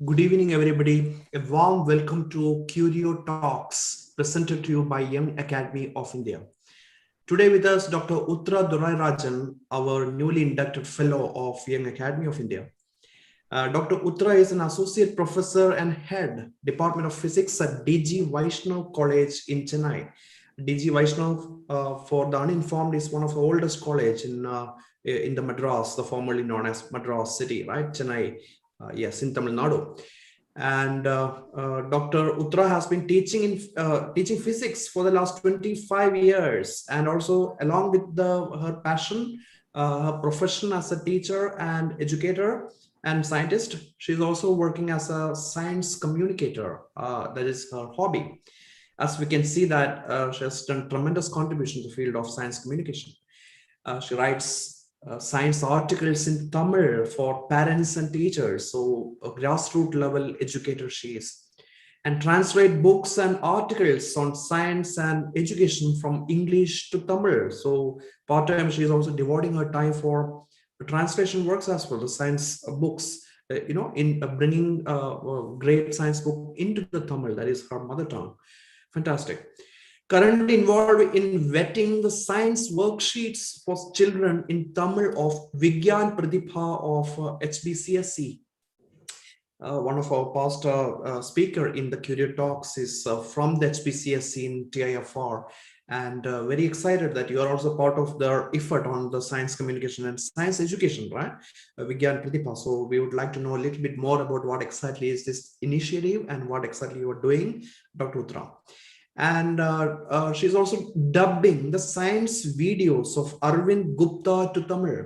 Good evening, everybody. A warm welcome to Curio Talks, presented to you by Young Academy of India. Today with us, Dr. Uthra Dorairajan, our newly inducted fellow of Young Academy of India. Dr. Uthra is an associate professor and head Department of Physics at DG Vaishnav College in Chennai. DG Vaishnav, for the uninformed, is one of the oldest college in the Madras, the formerly known as Madras city, right? Chennai, yes, in Tamil Nadu. And Dr. Uthra has been teaching physics for the last 25 years, and also along with her passion, her profession as a teacher and educator and scientist, she's also working as a science communicator. That is her hobby. As we can see that she has done tremendous contribution to the field of science communication. She writes science articles in Tamil for parents and teachers, so a grassroots level educator she is, and translate books and articles on science and education from English to Tamil. So part-time, she is also devoting her time for translation works as well, the science books, in bringing great science book into the Tamil, that is her mother tongue. Fantastic. Currently involved in vetting the science worksheets for children in Tamil of Vigyan Pradipha of HBCSC. One of our past speaker in the Curio Talks is from the HBCSC in TIFR, and very excited that you are also part of their effort on the science communication and science education, right? Vigyan Pradipha. So we would like to know a little bit more about what exactly is this initiative and what exactly you are doing, Dr. Uthra. And she's also dubbing the science videos of Arvind Gupta to Tamil.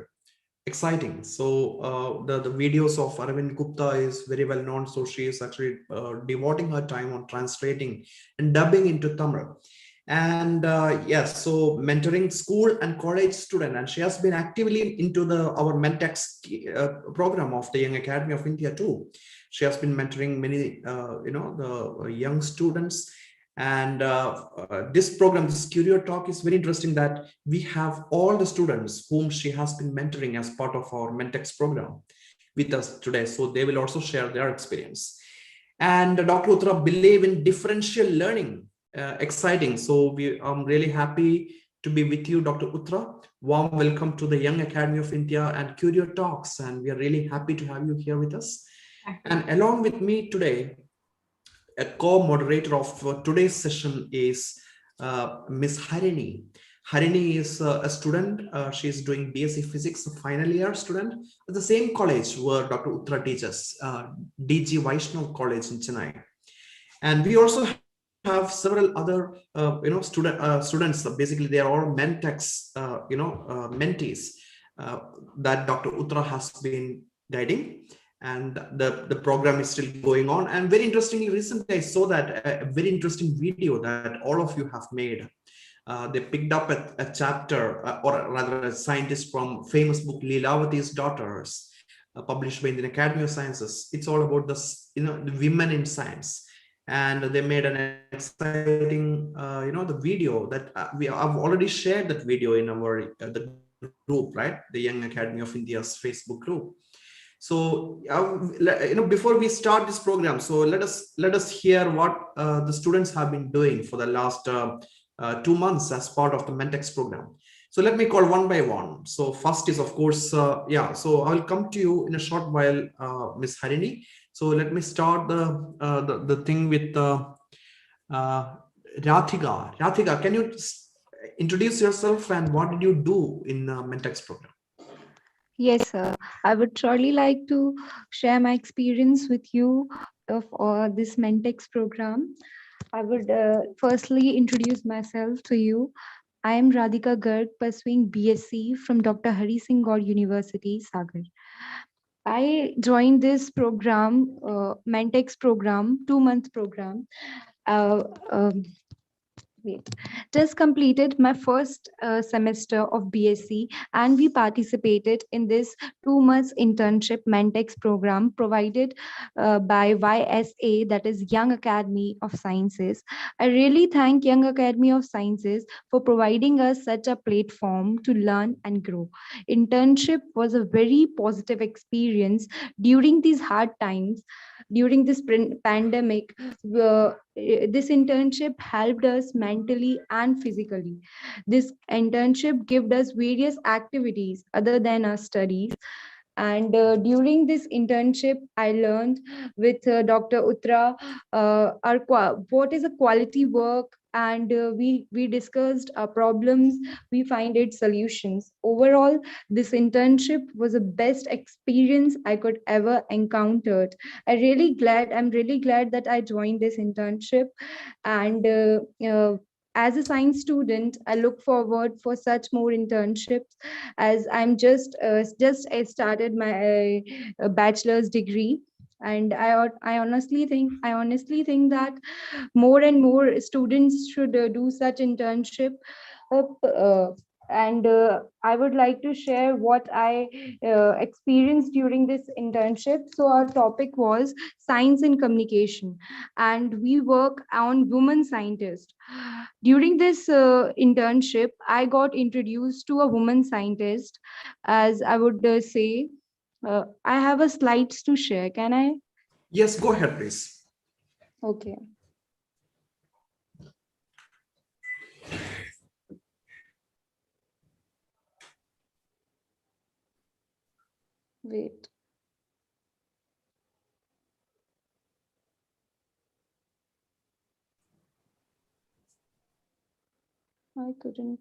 Exciting. So the videos of Arvind Gupta is very well known. So she is actually devoting her time on translating and dubbing into Tamil. And yes, so mentoring school and college student, and she has been actively into our Mentex program of the Young Academy of India too. She has been mentoring many, the young students. And this program, this Curio Talk, is very interesting that we have all the students whom she has been mentoring as part of our Mentex program with us today. So they will also share their experience. And Dr. Uthra believe in differential learning. Exciting. So I'm really happy to be with you, Dr. Uthra. Warm welcome to the Young Academy of India and Curio Talks. And we are really happy to have you here with us. And along with me today, a co-moderator of today's session is Miss Harini. Harini is a student. She is doing BSc Physics, a final year student at the same college where Dr. Uthra teaches, DG Vaishnav College in Chennai. And we also have several other, students. Basically, they are all Mentex, mentees that Dr. Uthra has been guiding, and the program is still going on. And very interestingly, recently I saw that a very interesting video that all of you have made. They picked up a chapter, or rather a scientist from famous book Leelavati's Daughters, published by the Academy of Sciences. It's all about the women in science, and they made an exciting the video that I've already shared that video in our the group, right, the Young Academy of India's Facebook group. So before we start this program, so let us hear what the students have been doing for the last 2 months as part of the Mentex program. So let me call one by one. So first is, of course, so I'll come to you in a short while, Miss Harini. So let me start the thing with Radhika. Radhika, can you introduce yourself and what did you do in Mentex program? Yes, sir. I would surely like to share my experience with you of this Mentex program. I would firstly introduce myself to you. I am Radhika Garg, pursuing BSc from Dr. Hari Singh Gaur University, Sagar. I joined this program, Mentex program, 2-month program. Uh, um, Wait. Just completed my first semester of BSc, and we participated in this 2 months internship Mentex program provided by YSA, that is Young Academy of Sciences. I really thank Young Academy of Sciences for providing us such a platform to learn and grow. Internship was a very positive experience during these hard times, during this pandemic. This internship helped us mentally and physically. This internship gave us various activities other than our studies. And during this internship, I learned with Dr. Uthra what is a quality work, and we discussed our problems, we find it solutions. Overall, this internship was the best experience I could ever encountered. I'm really glad that I joined this internship. And as a science student, I look forward for such more internships, as I'm just I started my bachelor's degree. And I honestly think that more and more students should do such internship. uh, uh, and I would like to share what I experienced during this internship. So our topic was science and communication, and we work on women scientists. During this internship, I got introduced to a woman scientist, as I would say. I have a slides to share. Can I? Yes, go ahead, please. Okay. Wait. I couldn't.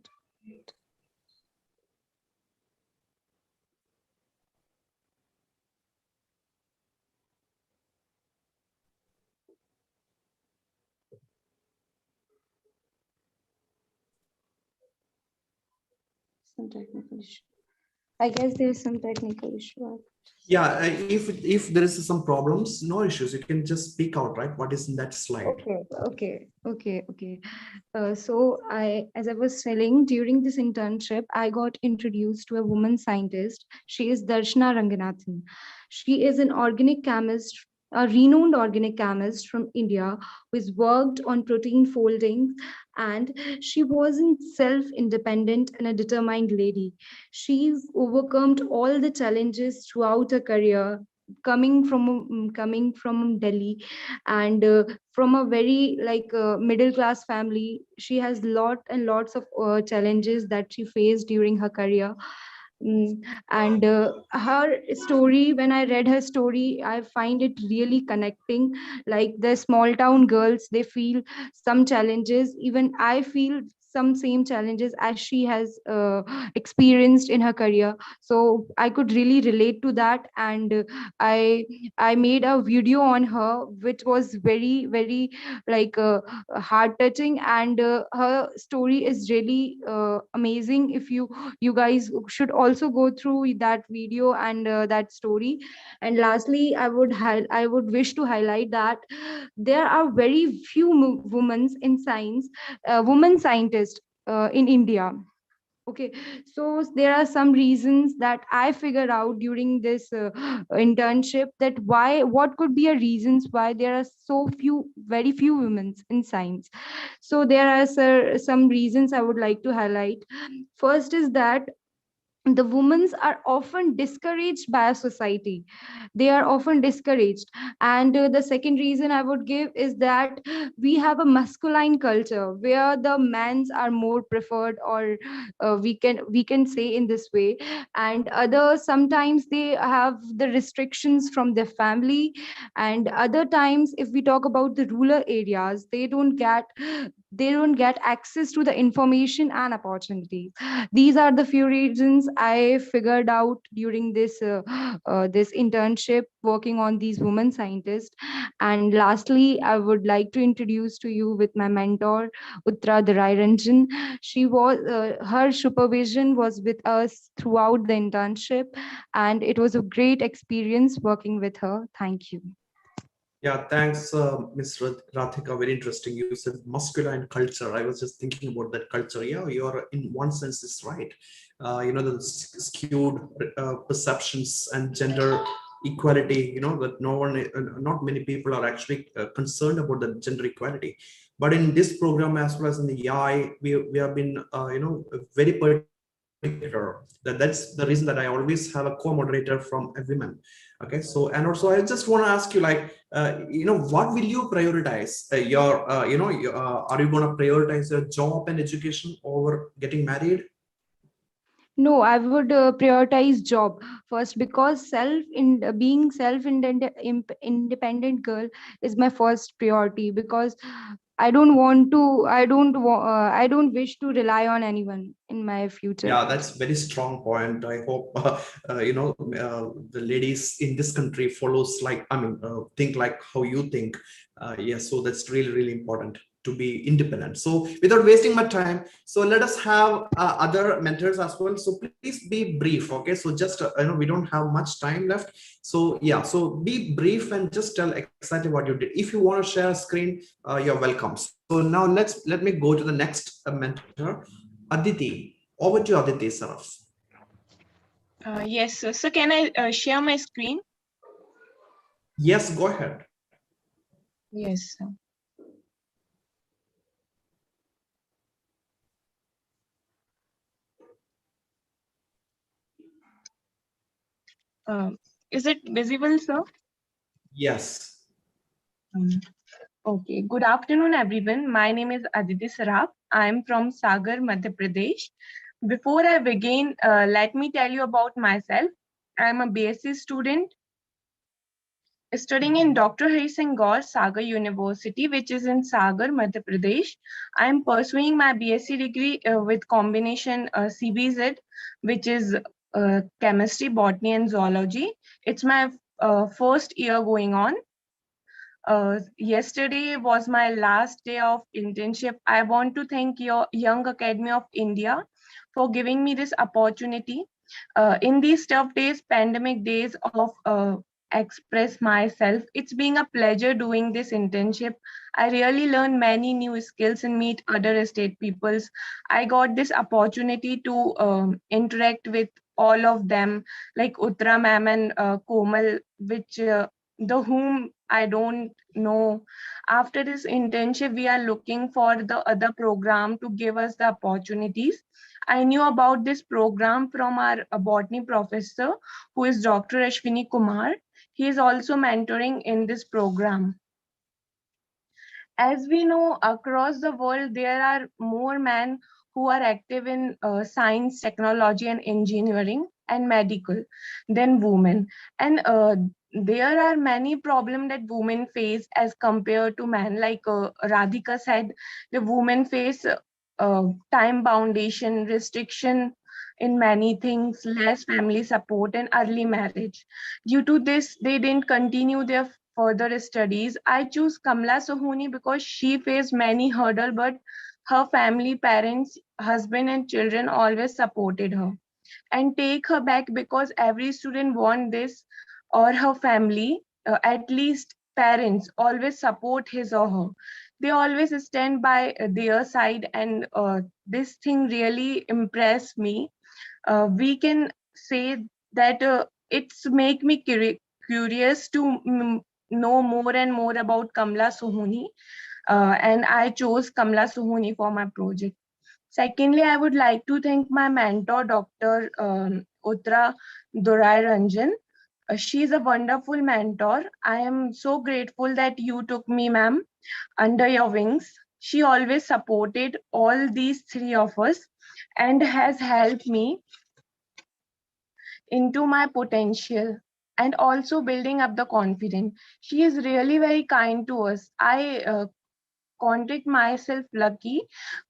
Some technical issue. I guess there's some technical issue. Yeah, if there is some problems, no issues. You can just speak out, right? What is in that slide? Okay. As I was telling, during this internship, I got introduced to a woman scientist. She is Darshana Ranganathan. She is an organic chemist, a renowned organic chemist from India, who has worked on protein folding, and she wasn't self-independent and a determined lady. She's overcome all the challenges throughout her career, coming from Delhi, and from a very middle class family. She has lot and lots of challenges that she faced during her career. Mm, and her story, when I read her story, I find it really connecting. Like the small town girls, they feel some challenges. Even I feel some same challenges as she has experienced in her career. So I could really relate to that. And I I made a video on her, which was very like heart touching, and her story is really amazing. If you guys should also go through that video and that story. And lastly, I would wish to highlight that there are very few women in science, women scientists in India. Okay, so there are some reasons that I figured out during this internship, that what could be a reasons why there are so few, very few women in science. So there are some reasons I would like to highlight. First is that the women are often discouraged by society. They are often discouraged. And the second reason I would give is that we have a masculine culture where the men's are more preferred, or we can say in this way. And others, sometimes they have the restrictions from their family. And other times, if we talk about the rural areas, they don't get access to the information and opportunities. These are the few reasons I figured out during this internship working on these women scientists. And lastly, I would like to introduce to you with my mentor, Uthra Dorairajan. Her supervision was with us throughout the internship, and it was a great experience working with her. Thank you. Yeah, thanks, Ms. Radhika. Very interesting. You said masculine culture. I was just thinking about that culture. Yeah, you're in one sense is right. The skewed perceptions and gender equality. That no one, not many people are actually concerned about the gender equality. But in this program, as well as in the AI, we have been, very particular. That's the reason that I always have a co-moderator from a woman. Okay, so and also I just want to ask you, like, what will you prioritize? Are you going to prioritize your job and education over getting married? No, I would prioritize job first, because being independent girl is my first priority, because I don't wish to rely on anyone in my future. Yeah, that's very strong point. I hope the ladies in this country follows, like, think like how you think. Yeah, so that's really really important to be independent. So without wasting my time, so let us have other mentors as well. So please be brief. Okay, so just we don't have much time left. So yeah, so be brief and just tell exactly what you did. If you want to share a screen, you're welcome. So now let me go to the next mentor, Aditi. Over to you, Aditi Saraf. Yes, sir. So can I share my screen? Yes, go ahead. Yes, sir. Is it visible, sir? Yes. Okay. Good afternoon, everyone. My name is Aditi Saraf. I'm from Sagar, Madhya Pradesh. Before I begin, let me tell you about myself. I'm a BSc student studying in Dr. Hari Singh Gaur Sagar University, which is in Sagar, Madhya Pradesh. I'm pursuing my BSc degree with combination CBZ, which is chemistry, botany, and zoology. It's my first year going on. Yesterday was my last day of internship. I want to thank your Young Academy of India for giving me this opportunity. In these tough days, pandemic days of express myself, it's been a pleasure doing this internship. I really learned many new skills and meet other state peoples. I got this opportunity to interact with all of them, like Uthra ma'am and Komal, which the whom I don't know. After this internship, we are looking for the other program to give us the opportunities. I knew about this program from our botany professor, who is Dr. Ashwini Kumar. He is also mentoring in this program. As we know, across the world, there are more men who are active in science, technology, and engineering and medical than women. And there are many problems that women face as compared to men. Like Radhika said, the women face time foundation, restriction in many things, less family support, and early marriage. Due to this, they didn't continue their further studies. I choose Kamla Sohuni because she faced many hurdles, but her family, parents, husband, and children always supported her. And take her back because every student want this, or her family, at least parents, always support his or her. They always stand by their side, and this thing really impressed me. We can say that it's make me curious to know more and more about Kamla Sohuni, and I chose Kamla Sohuni for my project. Secondly, I would like to thank my mentor, Dr. Uthra Dorairajan. She is a wonderful mentor. I am so grateful that you took me, ma'am, under your wings. She always supported all these three of us and has helped me into my potential and also building up the confidence. She is really very kind to us. I consider myself lucky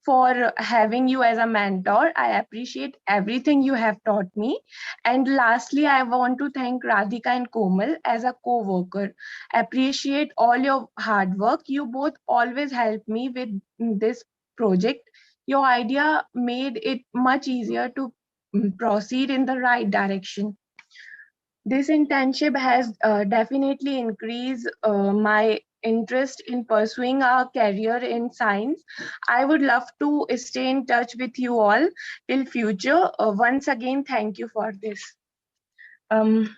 for having you as a mentor. I appreciate everything you have taught me. And lastly, I want to thank Radhika and Komal as a co-worker. Appreciate all your hard work. You both always help me with this project. Your idea made it much easier to proceed in the right direction. This internship has definitely increased my interest in pursuing a career in science. I would love to stay in touch with you all till future. Once again, thank you for this. Um,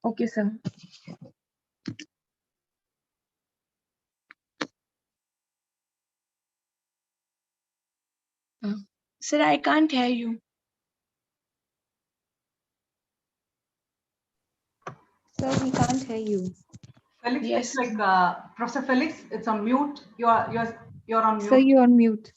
okay, sir. Uh, Sir, I can't hear you. Sir, we can't hear you. Felix, Yes. it's like Professor Felix, it's on mute. You're on mute. Sir, you're on mute.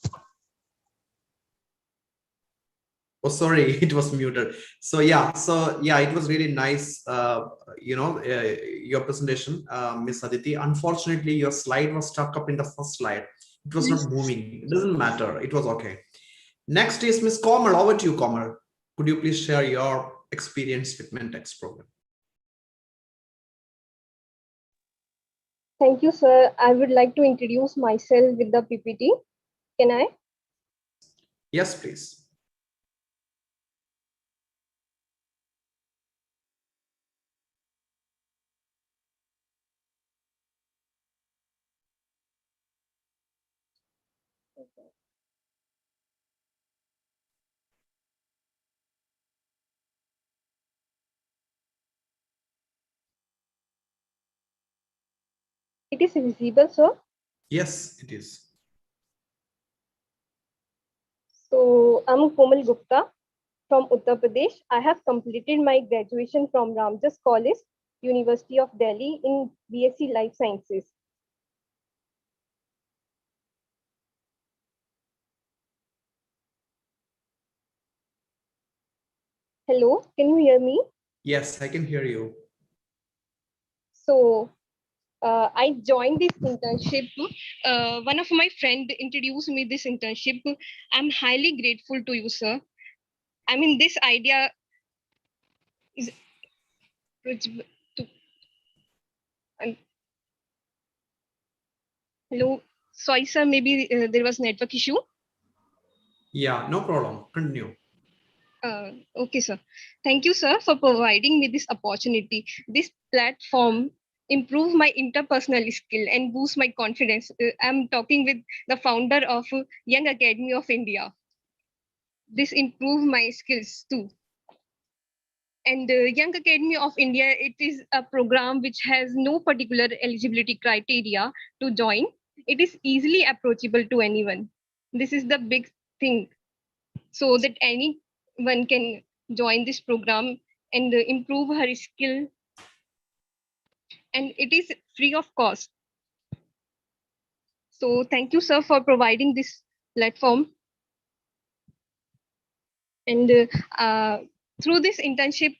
Oh, sorry, it was muted. So yeah, it was really nice. Your presentation, Miss Aditi. Unfortunately, your slide was stuck up in the first slide. It was not moving. It doesn't matter. It was okay. Next is Miss Komal. Over to you, Komal. Could you please share your experience with Mentex program? Thank you, sir. I would like to introduce myself with the PPT. Can I? Yes, please. It is visible, sir. Yes, it is. So I'm Komal Gupta from Uttar Pradesh. I have completed my graduation from Ramjas College, University of Delhi in BSc Life Sciences. Hello, can you hear me? Yes, I can hear you. So I joined this internship. One of my friend introduced me this internship. I'm highly grateful to you, sir. I mean, this idea is hello. Sorry, sir. Maybe there was network issue. Yeah, no problem. Continue. Okay, sir. Thank you, sir, for providing me this opportunity. This platform improve my interpersonal skill and boost my confidence. I'm talking with the founder of Young Academy of India. This improve my skills too. And Young Academy of India, it is a program which has no particular eligibility criteria to join. It is easily approachable to anyone. This is the big thing, so that anyone can join this program and improve her skill, and it is free of cost. So thank you, sir, for providing this platform. And through this internship,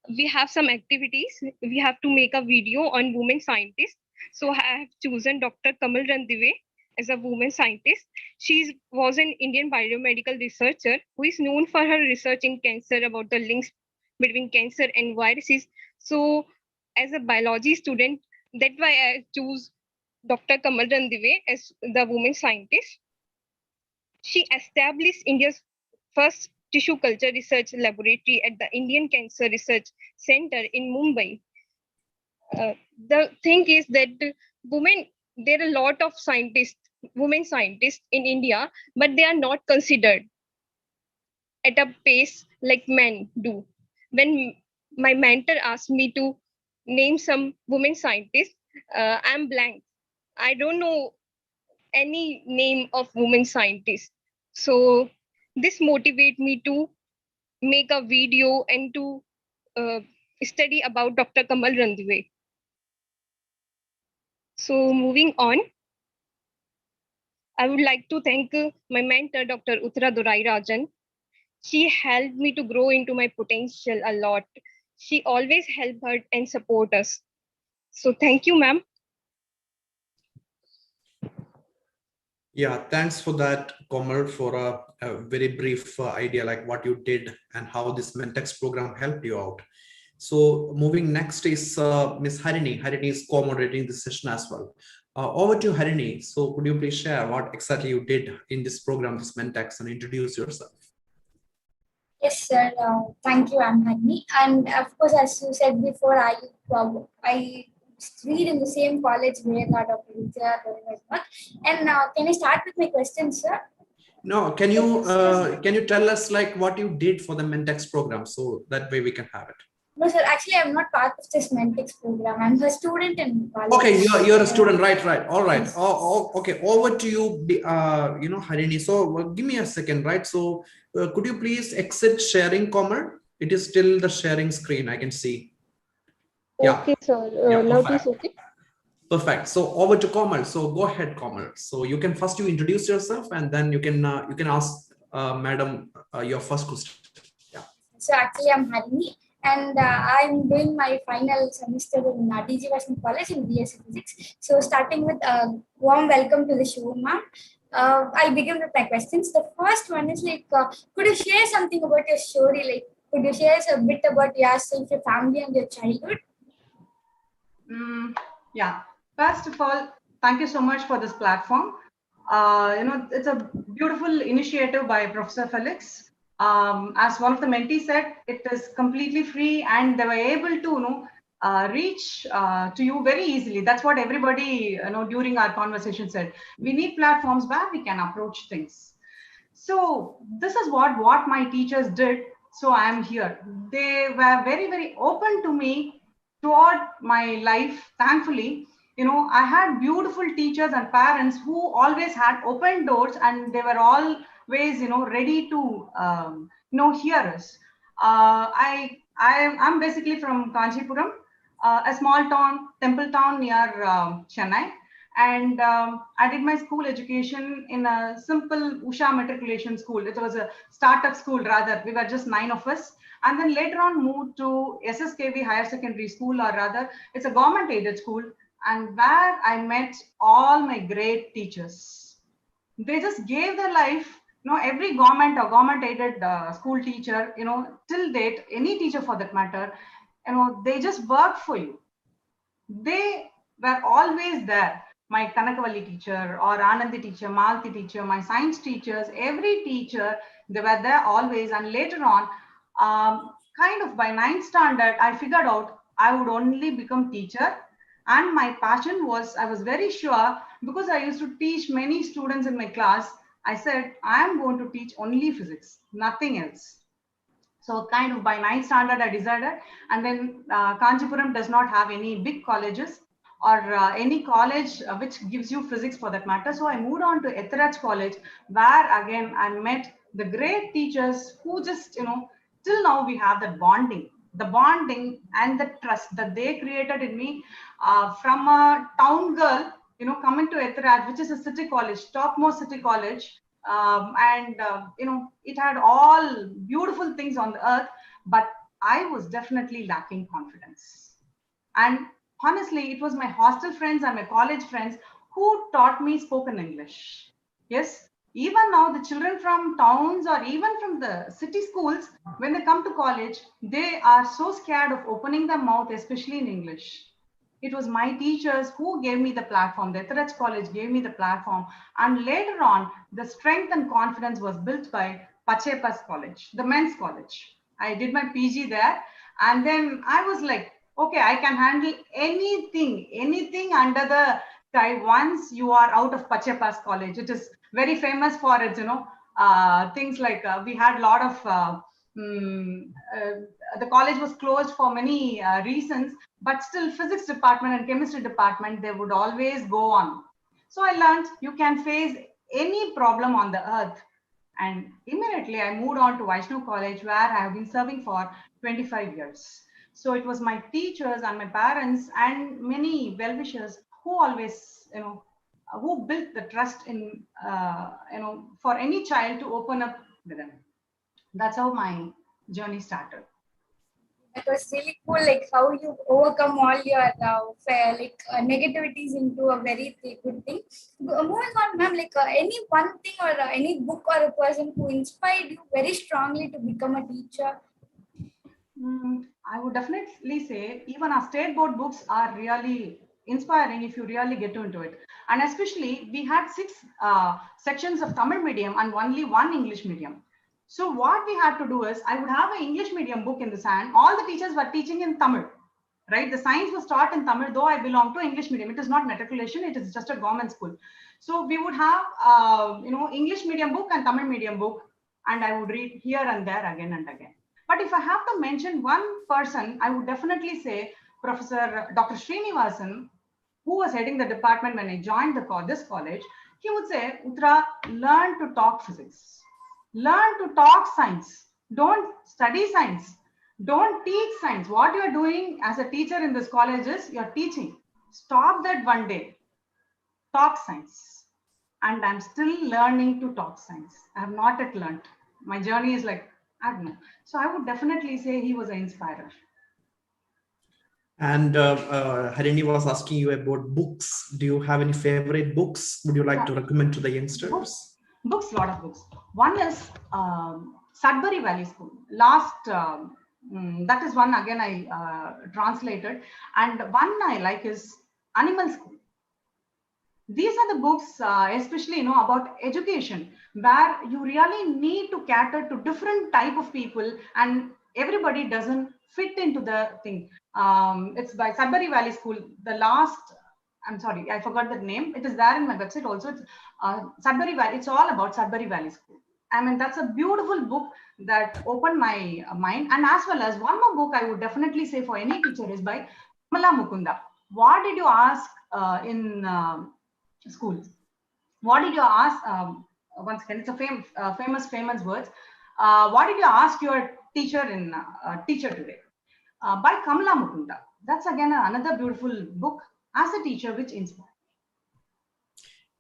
we have some activities. We have to make a video on women scientists. So I have chosen Dr. Kamal Randive as a woman scientist. She was an Indian biomedical researcher who is known for her research in cancer, about the links between cancer and viruses. So as a biology student, that's why I choose Dr. Kamal Randive as the woman scientist. She established India's first tissue culture research laboratory at the Indian Cancer Research Center in Mumbai. The thing is that women, there are a lot of scientists, women scientists in India, but they are not considered at a pace like men do. When my mentor asked me to name some women scientists, I'm blank. I don't know any name of women scientists. So this motivate me to make a video and to uh, study about Dr. Kamal Randive. So moving on, I would like to thank my mentor, Dr. Uthra Dorairajan. She helped me to grow into my potential a lot. She always helped her and support us. So thank you, ma'am. Yeah, thanks for that, Komal, for a very brief idea like what you did and how this Mentex program helped you out. So moving next is Miss Harini. Harini is co-moderating this session as well. Over to Harini. So could you please share what exactly you did in this program, this Mentex, and introduce yourself? Yes, sir. Thank you, I'm Harini. And of course, as you said before, I read in the same college where Dr. Uthra Dorairajan. And can I start with my questions, sir? No, can you tell us like what you did for the Mentex program, so that way we can have it? No, sir. Actually, I'm not part of this Mentex program. I'm a student in college. Okay, you're a student, right? All right. Yes. Okay. Over to you, Harini. So give me a second, right? So could you please exit sharing, Komal? It is still the sharing screen. I can see. Yeah. Okay, sir. Now it is okay. Perfect. So over to Komal. So go ahead, Komal. So you can first introduce yourself, and then you can ask Madam your first question. Yeah. So actually, I'm Harini, and I'm doing my final semester in DG Vaishnav College in BSc Physics. So starting with warm welcome to the show, ma'am. I'll begin with my questions. The first one is like, could you share something about your story? Like, could you share a bit about yourself, your family, and your childhood? Yeah. First of all, thank you so much for this platform. It's a beautiful initiative by Professor Felix. As one of the mentees said, it is completely free, and they were able to, reach to you very easily. That's what everybody, during our conversation said. We need platforms where we can approach things. So this is what my teachers did. So I am here. They were very, very open to me throughout my life, thankfully. I had beautiful teachers and parents who always had open doors, and they were always, ready to, hear us. I'm basically from Kanchipuram, a small town, temple town near Chennai. And I did my school education in a simple Usha matriculation school. It was a startup school rather. We were just 9 of us. And then later on moved to SSKV Higher Secondary School, or rather, it's a government aided school, and where I met all my great teachers. They just gave their life. Every government or government aided school teacher, till date, any teacher for that matter, they just work for you. They were always there. My Kanakavalli teacher or Anandi teacher, Malti teacher, my science teachers, every teacher, they were there always. And later on, kind of by 9th standard, I figured out I would only become teacher. And my passion was, I was very sure, because I used to teach many students in my class, I said, I am going to teach only physics, nothing else. So kind of by 9th standard, I decided. And then Kanchipuram does not have any big colleges or any college which gives you physics for that matter. So I moved on to Ethiraj College, where again, I met the great teachers who just, till now we have that bonding. The bonding and the trust that they created in me from a town girl, coming to Ethiraj, which is a city college, topmost city college. It had all beautiful things on the earth, but I was definitely lacking confidence. And honestly, it was my hostel friends and my college friends who taught me spoken English. Yes, even now the children from towns or even from the city schools, when they come to college, they are so scared of opening their mouth, especially in English. It was my teachers who gave me the platform. The Ethiraj College gave me the platform. And later on, the strength and confidence was built by Pachepas College, the men's college. I did my PG there. And then I was like, okay, I can handle anything under the sky once you are out of Pachepas College. It is very famous for its, things like we had a lot of the college was closed for many reasons, but still physics department and chemistry department, they would always go on. So I learned you can face any problem on the earth. And immediately I moved on to Vaishnav College, where I have been serving for 25 years. So it was my teachers and my parents and many well-wishers who always, who built the trust in, for any child to open up with them. That's how my journey started. It was really cool, like how you overcome all your negativities into a very good thing. Moving on, ma'am, like any one thing or any book or a person who inspired you very strongly to become a teacher? I would definitely say even our state board books are really inspiring if you really get into it. And especially we had 6 sections of Tamil medium and only 1 English medium. So what we had to do is I would have an English medium book in the hand. All the teachers were teaching in Tamil, right? The science was taught in Tamil, though I belong to English medium. It is not matriculation, it is just a government school. So we would have, English medium book and Tamil medium book, and I would read here and there again and again. But if I have to mention one person, I would definitely say Professor Dr. Srinivasan, who was heading the department when I joined this college. He would say, Uthra, learn to talk physics. Learn to talk science. Don't study science. Don't teach science. What you're doing as a teacher in this college is you're teaching. Stop that one day. Talk science. And I'm still learning to talk science. I have not yet learned. My journey is like, I don't know. So I would definitely say he was an inspirer. And Harini was asking you about books. Do you have any favorite books? Would you like to recommend to the youngsters? Books, lot of books. One is Sudbury Valley School. That is one again I translated. And one I like is Animal School. These are the books, especially about education, where you really need to cater to different type of people, and everybody doesn't fit into the thing. It's by Sudbury Valley School. I'm sorry, I forgot the name. It is there in my website also. It's Sudbury Valley. It's all about Sudbury Valley School. I mean, that's a beautiful book that opened my mind. And as well as one more book I would definitely say for any teacher is by Kamala Mukunda. What did you ask in school? What did you ask? Once again, it's a famous words. What did you ask your teacher in Teacher Today? By Kamala Mukunda. That's again another beautiful book as a teacher which inspires.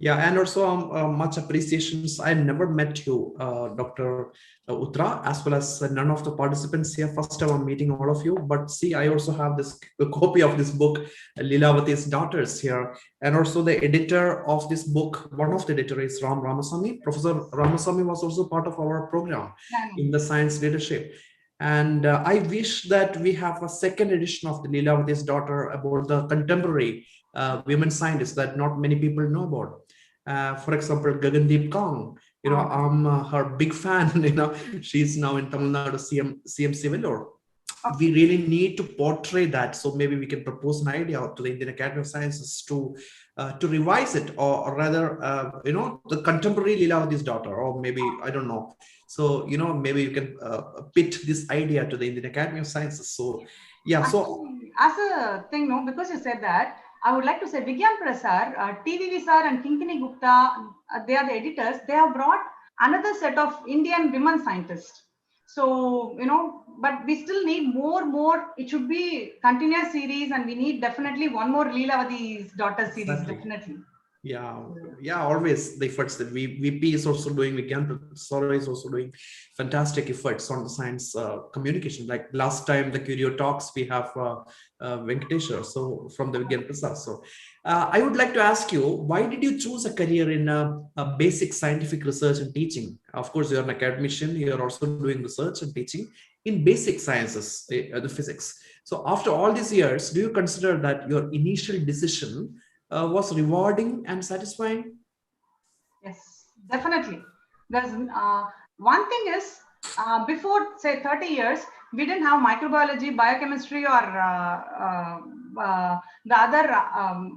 Yeah, and also much appreciations. I never met you, Dr. Uthra, as well as none of the participants here. First time I'm meeting all of you. But see, I also have this copy of this book, Lilavati's Daughters here. And also the editor of this book, one of the editor is Ram Ramasamy. Professor Ramasamy was also part of our program in the science leadership. And I wish that we have a second edition of the Lilavati's Daughter about the contemporary women scientists that not many people know about. For example, Gagandeep Kaur, I'm her big fan. She's now in Tamil Nadu CMC Vellore. We really need to portray that. So maybe we can propose an idea to the Indian Academy of Sciences to revise it, or rather, the contemporary Lilavati's Daughter, or maybe, I don't know. So, maybe you can pitch this idea to the Indian Academy of Sciences. So, yeah. Actually, so as a thing, because you said that, I would like to say Vigyan Prasar, TVV sir and Kinkini Gupta, they are the editors. They have brought another set of Indian women scientists. So, but we still need more. It should be continuous series, and we need definitely one more Lilavati's Daughter series, exactly. Definitely. Yeah, always the efforts that VP is also doing. Vigyan Prasar is also doing fantastic efforts on the science communication. Like last time, the Curio Talks, we have Venkateshwar, so from the Vigyan Prasar. So I would like to ask you, why did you choose a career in basic scientific research and teaching? Of course, you're an academician. You're also doing research and teaching in basic sciences, the physics. So after all these years, do you consider that your initial decision was rewarding and satisfying? Yes, definitely. There's one thing is, before say 30 years, we didn't have microbiology, biochemistry, or the other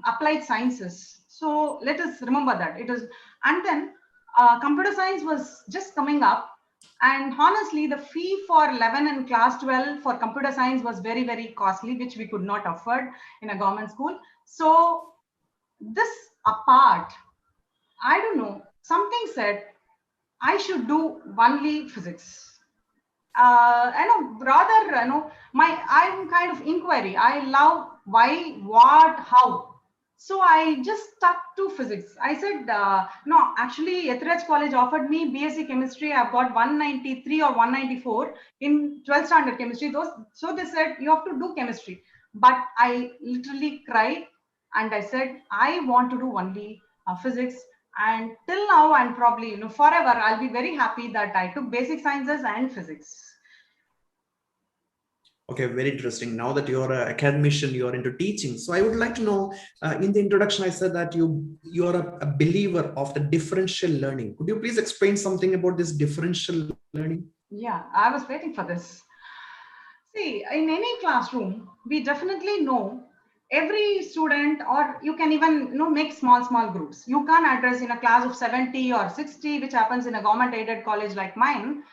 applied sciences. So let us remember that it is, and then computer science was just coming up. And honestly, the fee for 11 and class 12 for computer science was very, very costly, which we could not afford in a government school. So this apart, I don't know, something said I should do only physics. I'm kind of inquiry. I love why, what, how. So I just stuck to physics. I said, no, actually, Ethridge College offered me BSc chemistry. I've got 193 or 194 in 12th standard chemistry. So they said, you have to do chemistry. But I literally cried and I said, I want to do only physics. And till now, and probably forever, I'll be very happy that I took basic sciences and physics. Okay, very interesting. Now that you're an academician, you're into teaching. So I would like to know, in the introduction, I said that you're a believer of the differential learning. Could you please explain something about this differential learning? Yeah, I was waiting for this. See, in any classroom, we definitely know every student, or you can even make small groups. You can't address in a class of 70 or 60, which happens in a government aided college like mine.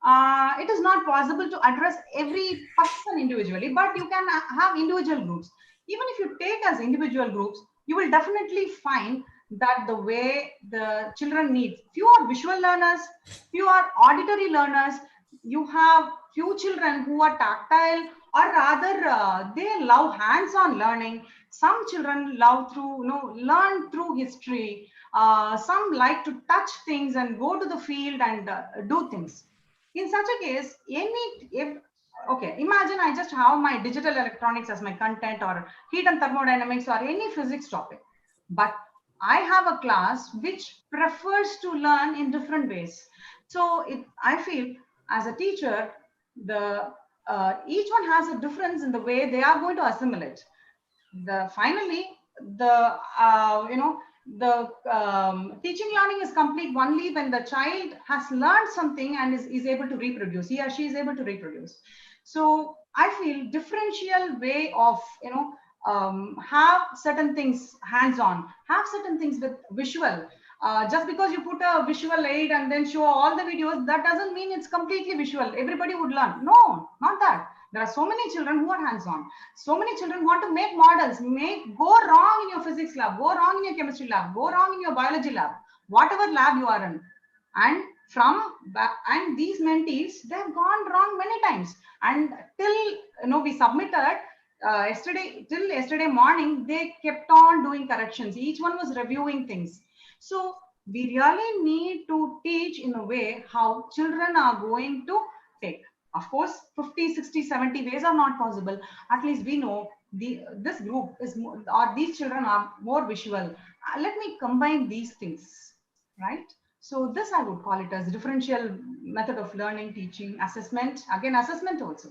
It is not possible to address every person individually, but you can have individual groups. Even if you take as individual groups, you will definitely find that the way the children need, few are visual learners, few are auditory learners. You have few children who are tactile, or rather they love hands-on learning. Some children love through learn through history. Some like to touch things and go to the field and do things. In such a case, okay, imagine I just have my digital electronics as my content, or heat and thermodynamics, or any physics topic, but I have a class which prefers to learn in different ways. So I feel as a teacher, the each one has a difference in the way they are going to assimilate. Finally, the the teaching learning is complete only when the child has learned something and is able to reproduce. He or she is able to reproduce. So I feel differential way of have certain things hands-on, have certain things with visual. Just because you put a visual aid and then show all the videos, that doesn't mean it's completely visual. Everybody would learn. No, not that. There are so many children who are hands-on. So many children want to make models, go wrong in your physics lab, go wrong in your chemistry lab, go wrong in your biology lab, whatever lab you are in. And these mentees, they've gone wrong many times. And till we submitted till yesterday morning, they kept on doing corrections. Each one was reviewing things. So we really need to teach in a way how children are going to take. Of course, 50, 60, 70 ways are not possible. At least we know this group is more, or these children are more visual. Let me combine these things, right? So this I would call it as differential method of learning, teaching, assessment. Again, assessment also.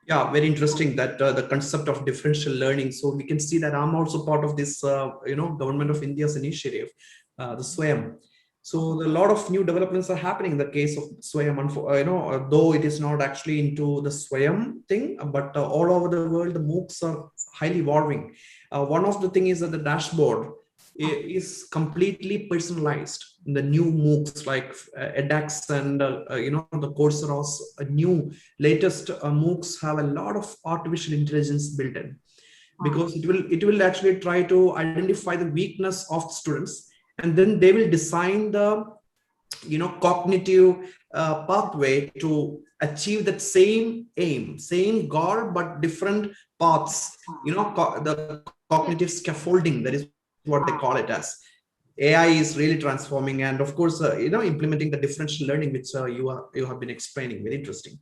Yeah, very interesting that the concept of differential learning. So we can see that I'm also part of this, Government of India's initiative, the SWAYAM. So a lot of new developments are happening in the case of SWAYAM. Though it is not actually into the SWAYAM thing, but all over the world, the MOOCs are highly evolving. One of the things is that the dashboard is completely personalized. The new MOOCs like edX and the Coursera's new latest MOOCs have a lot of artificial intelligence built in, because it will actually try to identify the weakness of students, and then they will design the cognitive pathway to achieve that same aim, same goal, but different paths. The cognitive scaffolding, that is what they call it as. AI is really transforming, and of course, implementing the differential learning, which you have been explaining. Very interesting.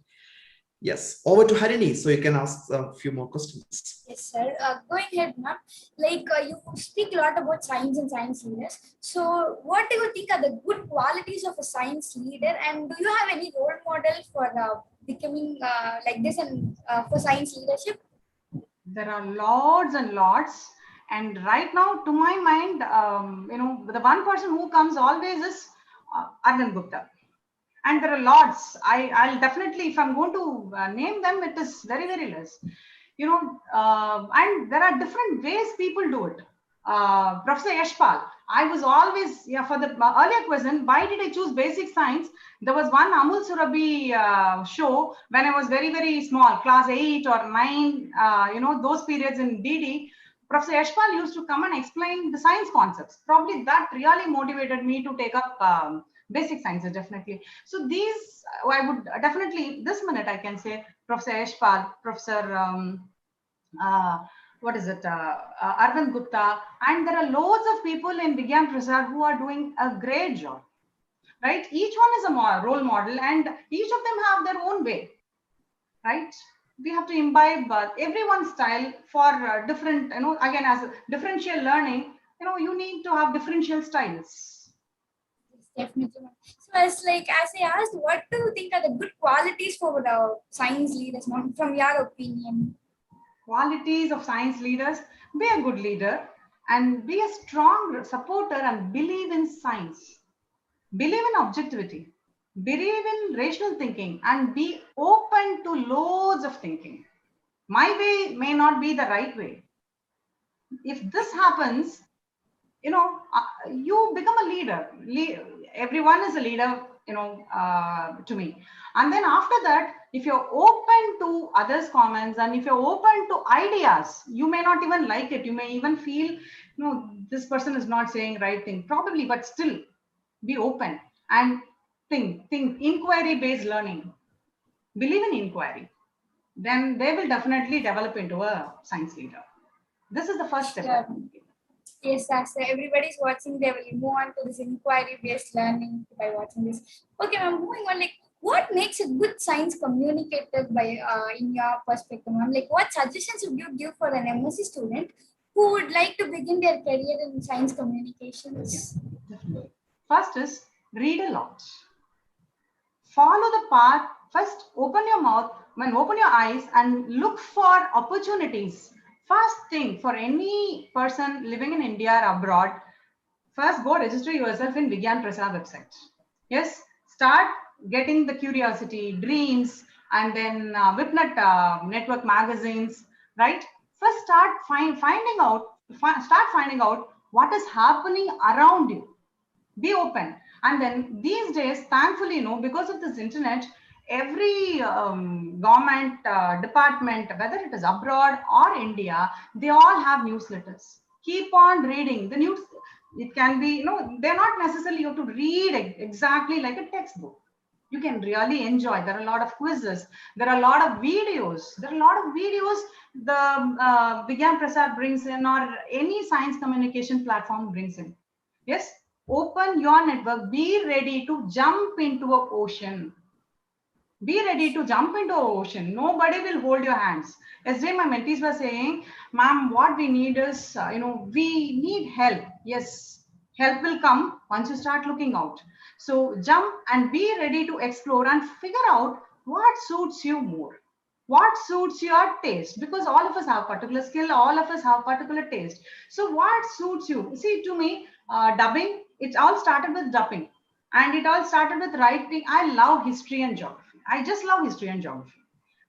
Yes, over to Harini, so you can ask a few more questions. Yes, sir. Going ahead, ma'am. You speak a lot about science and science leaders. So, what do you think are the good qualities of a science leader, and do you have any role model for becoming like this and for science leadership? There are lots and lots. And right now, to my mind, the one person who comes always is Arvind Gupta. And there are lots. I'll definitely, if I'm going to name them, it is very, very less. And there are different ways people do it. Professor Yashpal, I was always, for the earlier question, why did I choose basic science? There was one Amul Surabhi show when I was very, very small, class 8 or 9, those periods in DD. Professor Yashpal used to come and explain the science concepts. Probably that really motivated me to take up basic sciences, definitely. So these, I would definitely, this minute I can say, Professor Yashpal, Professor, Arvind Gupta, and there are loads of people in Vigyan Prasad who are doing a great job, right? Each one is a role model, and each of them have their own way, right? We have to imbibe everyone's style for different, again, as differential learning, you need to have differential styles. Definitely, ma'am. So as I asked, what do you think are the good qualities for science leaders, ma'am, from your opinion? Qualities of science leaders: be a good leader and be a strong supporter and believe in science, believe in objectivity, believe in rational thinking, and be open to loads of thinking. My way may not be the right way. If this happens, you become a leader. Everyone is a leader, to me. And then after that, if you're open to others' comments and if you're open to ideas, you may not even like it. You may even feel, this person is not saying right thing, probably, but still be open and think. Inquiry-based learning. Believe in inquiry. Then they will definitely develop into a science leader. This is the first step. Sure. Yes, as everybody's watching, they will move on to this inquiry-based learning by watching this. Okay, ma'am, moving on, what makes a good science communicator by in your perspective, ma'am? What suggestions would you give for an MSc student who would like to begin their career in science communications? Yeah, definitely. First is read a lot. Follow the path. First, open your mouth, open your eyes and look for opportunities. First thing for any person living in India or abroad, first go register yourself in Vigyan Prasad website. Yes, start getting the curiosity, dreams, and then Wipnet network magazines, right? First start finding out what is happening around you. Be open. And then these days, thankfully, because of this internet, every government department, whether it is abroad or India, they all have newsletters. Keep on reading the news. It can be, they're not necessarily you have to read exactly like a textbook. You can really enjoy. There are a lot of quizzes. There are a lot of videos. The Vigyan Prasad brings in, or any science communication platform brings in. Yes, open your network. Be ready to jump into an ocean. Be ready to jump into an ocean. Nobody will hold your hands. Yesterday, my mentees were saying, ma'am, what we need is, we need help. Yes, help will come once you start looking out. So jump and be ready to explore and figure out what suits you more. What suits your taste? Because all of us have particular skill, all of us have particular taste. So what suits you? See, to me, dubbing, it all started with dubbing. And it all started with writing. I love history and geography. I just love history and geography,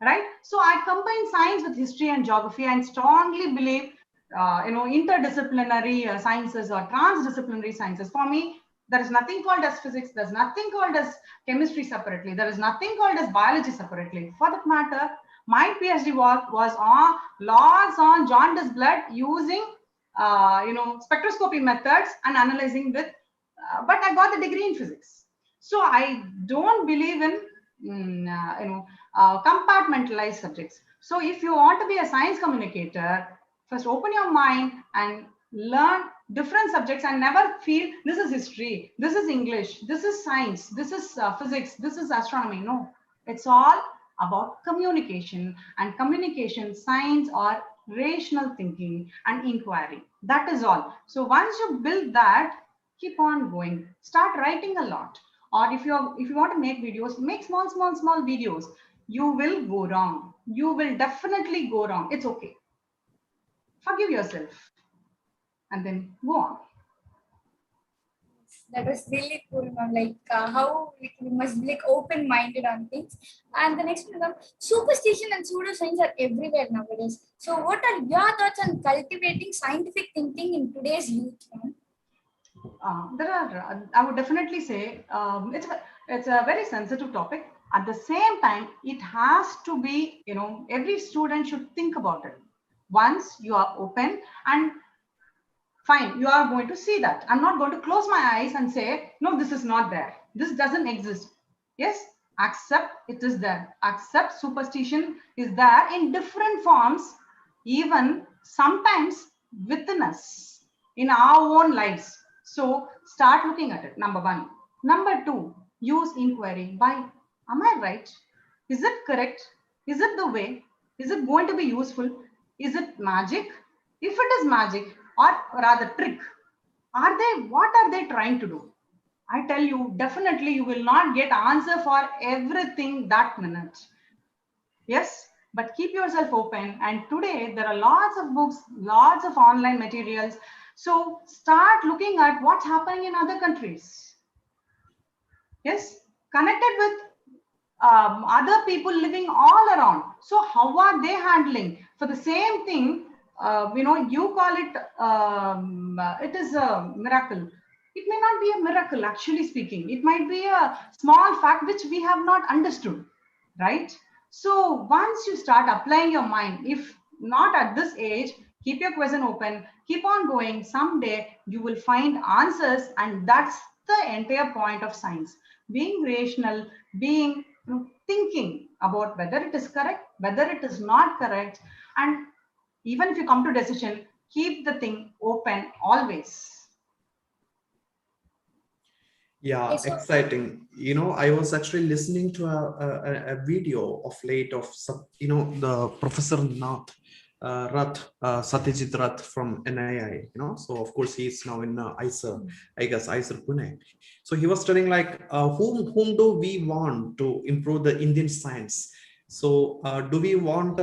right? So I combine science with history and geography and strongly believe, interdisciplinary sciences or transdisciplinary sciences. For me, there is nothing called as physics. There's nothing called as chemistry separately. There is nothing called as biology separately. For that matter, my PhD work was on logs on jaundice blood using, spectroscopy methods and analyzing with, but I got the degree in physics. So I don't believe in compartmentalized subjects. So if you want to be a science communicator, first open your mind and learn different subjects and never feel this is history, this is English, this is science, this is physics, this is astronomy. No, it's all about communication, and communication, science or rational thinking and inquiry. That is all. So once you build that, keep on going. Start writing a lot. Or if you want to make videos, make small videos. You will go wrong. You will definitely go wrong. It's okay. Forgive yourself and then go on. That was really cool, ma'am. How we must be open-minded on things. And the next one, superstition and pseudoscience are everywhere nowadays. So, what are your thoughts on cultivating scientific thinking in today's youth, ma'am? I would definitely say it's a very sensitive topic. At the same time, it has to be, every student should think about it. Once you are open and fine, you are going to see that. I'm not going to close my eyes and say, no, this is not there. This doesn't exist. Yes, accept it is there. Accept superstition is there in different forms, even sometimes within us, in our own lives. So start looking at it, number one. Number two, use inquiry. Why? Am I right? Is it correct? Is it the way? Is it going to be useful? Is it magic? If it is magic, or rather trick, what are they trying to do? I tell you, definitely you will not get answer for everything that minute. Yes, but keep yourself open. And today there are lots of books, lots of online materials. So start looking at what's happening in other countries. Yes, connected with other people living all around. So how are they handling for the same thing? You call it is a miracle. It may not be a miracle, actually speaking. It might be a small fact which we have not understood, right? So once you start applying your mind, if not at this age, keep your question open, keep on going. Someday you will find answers, and that's the entire point of science. Being rational, being thinking about whether it is correct, whether it is not correct, and even if you come to decision, keep the thing open always. Yeah, Yes, so exciting. I was actually listening to a video of late of the Professor Satyajit Rath from NII. So of course he's now in ISER, I guess ISER Pune. So he was telling like, whom do we want to improve the Indian science? So do we want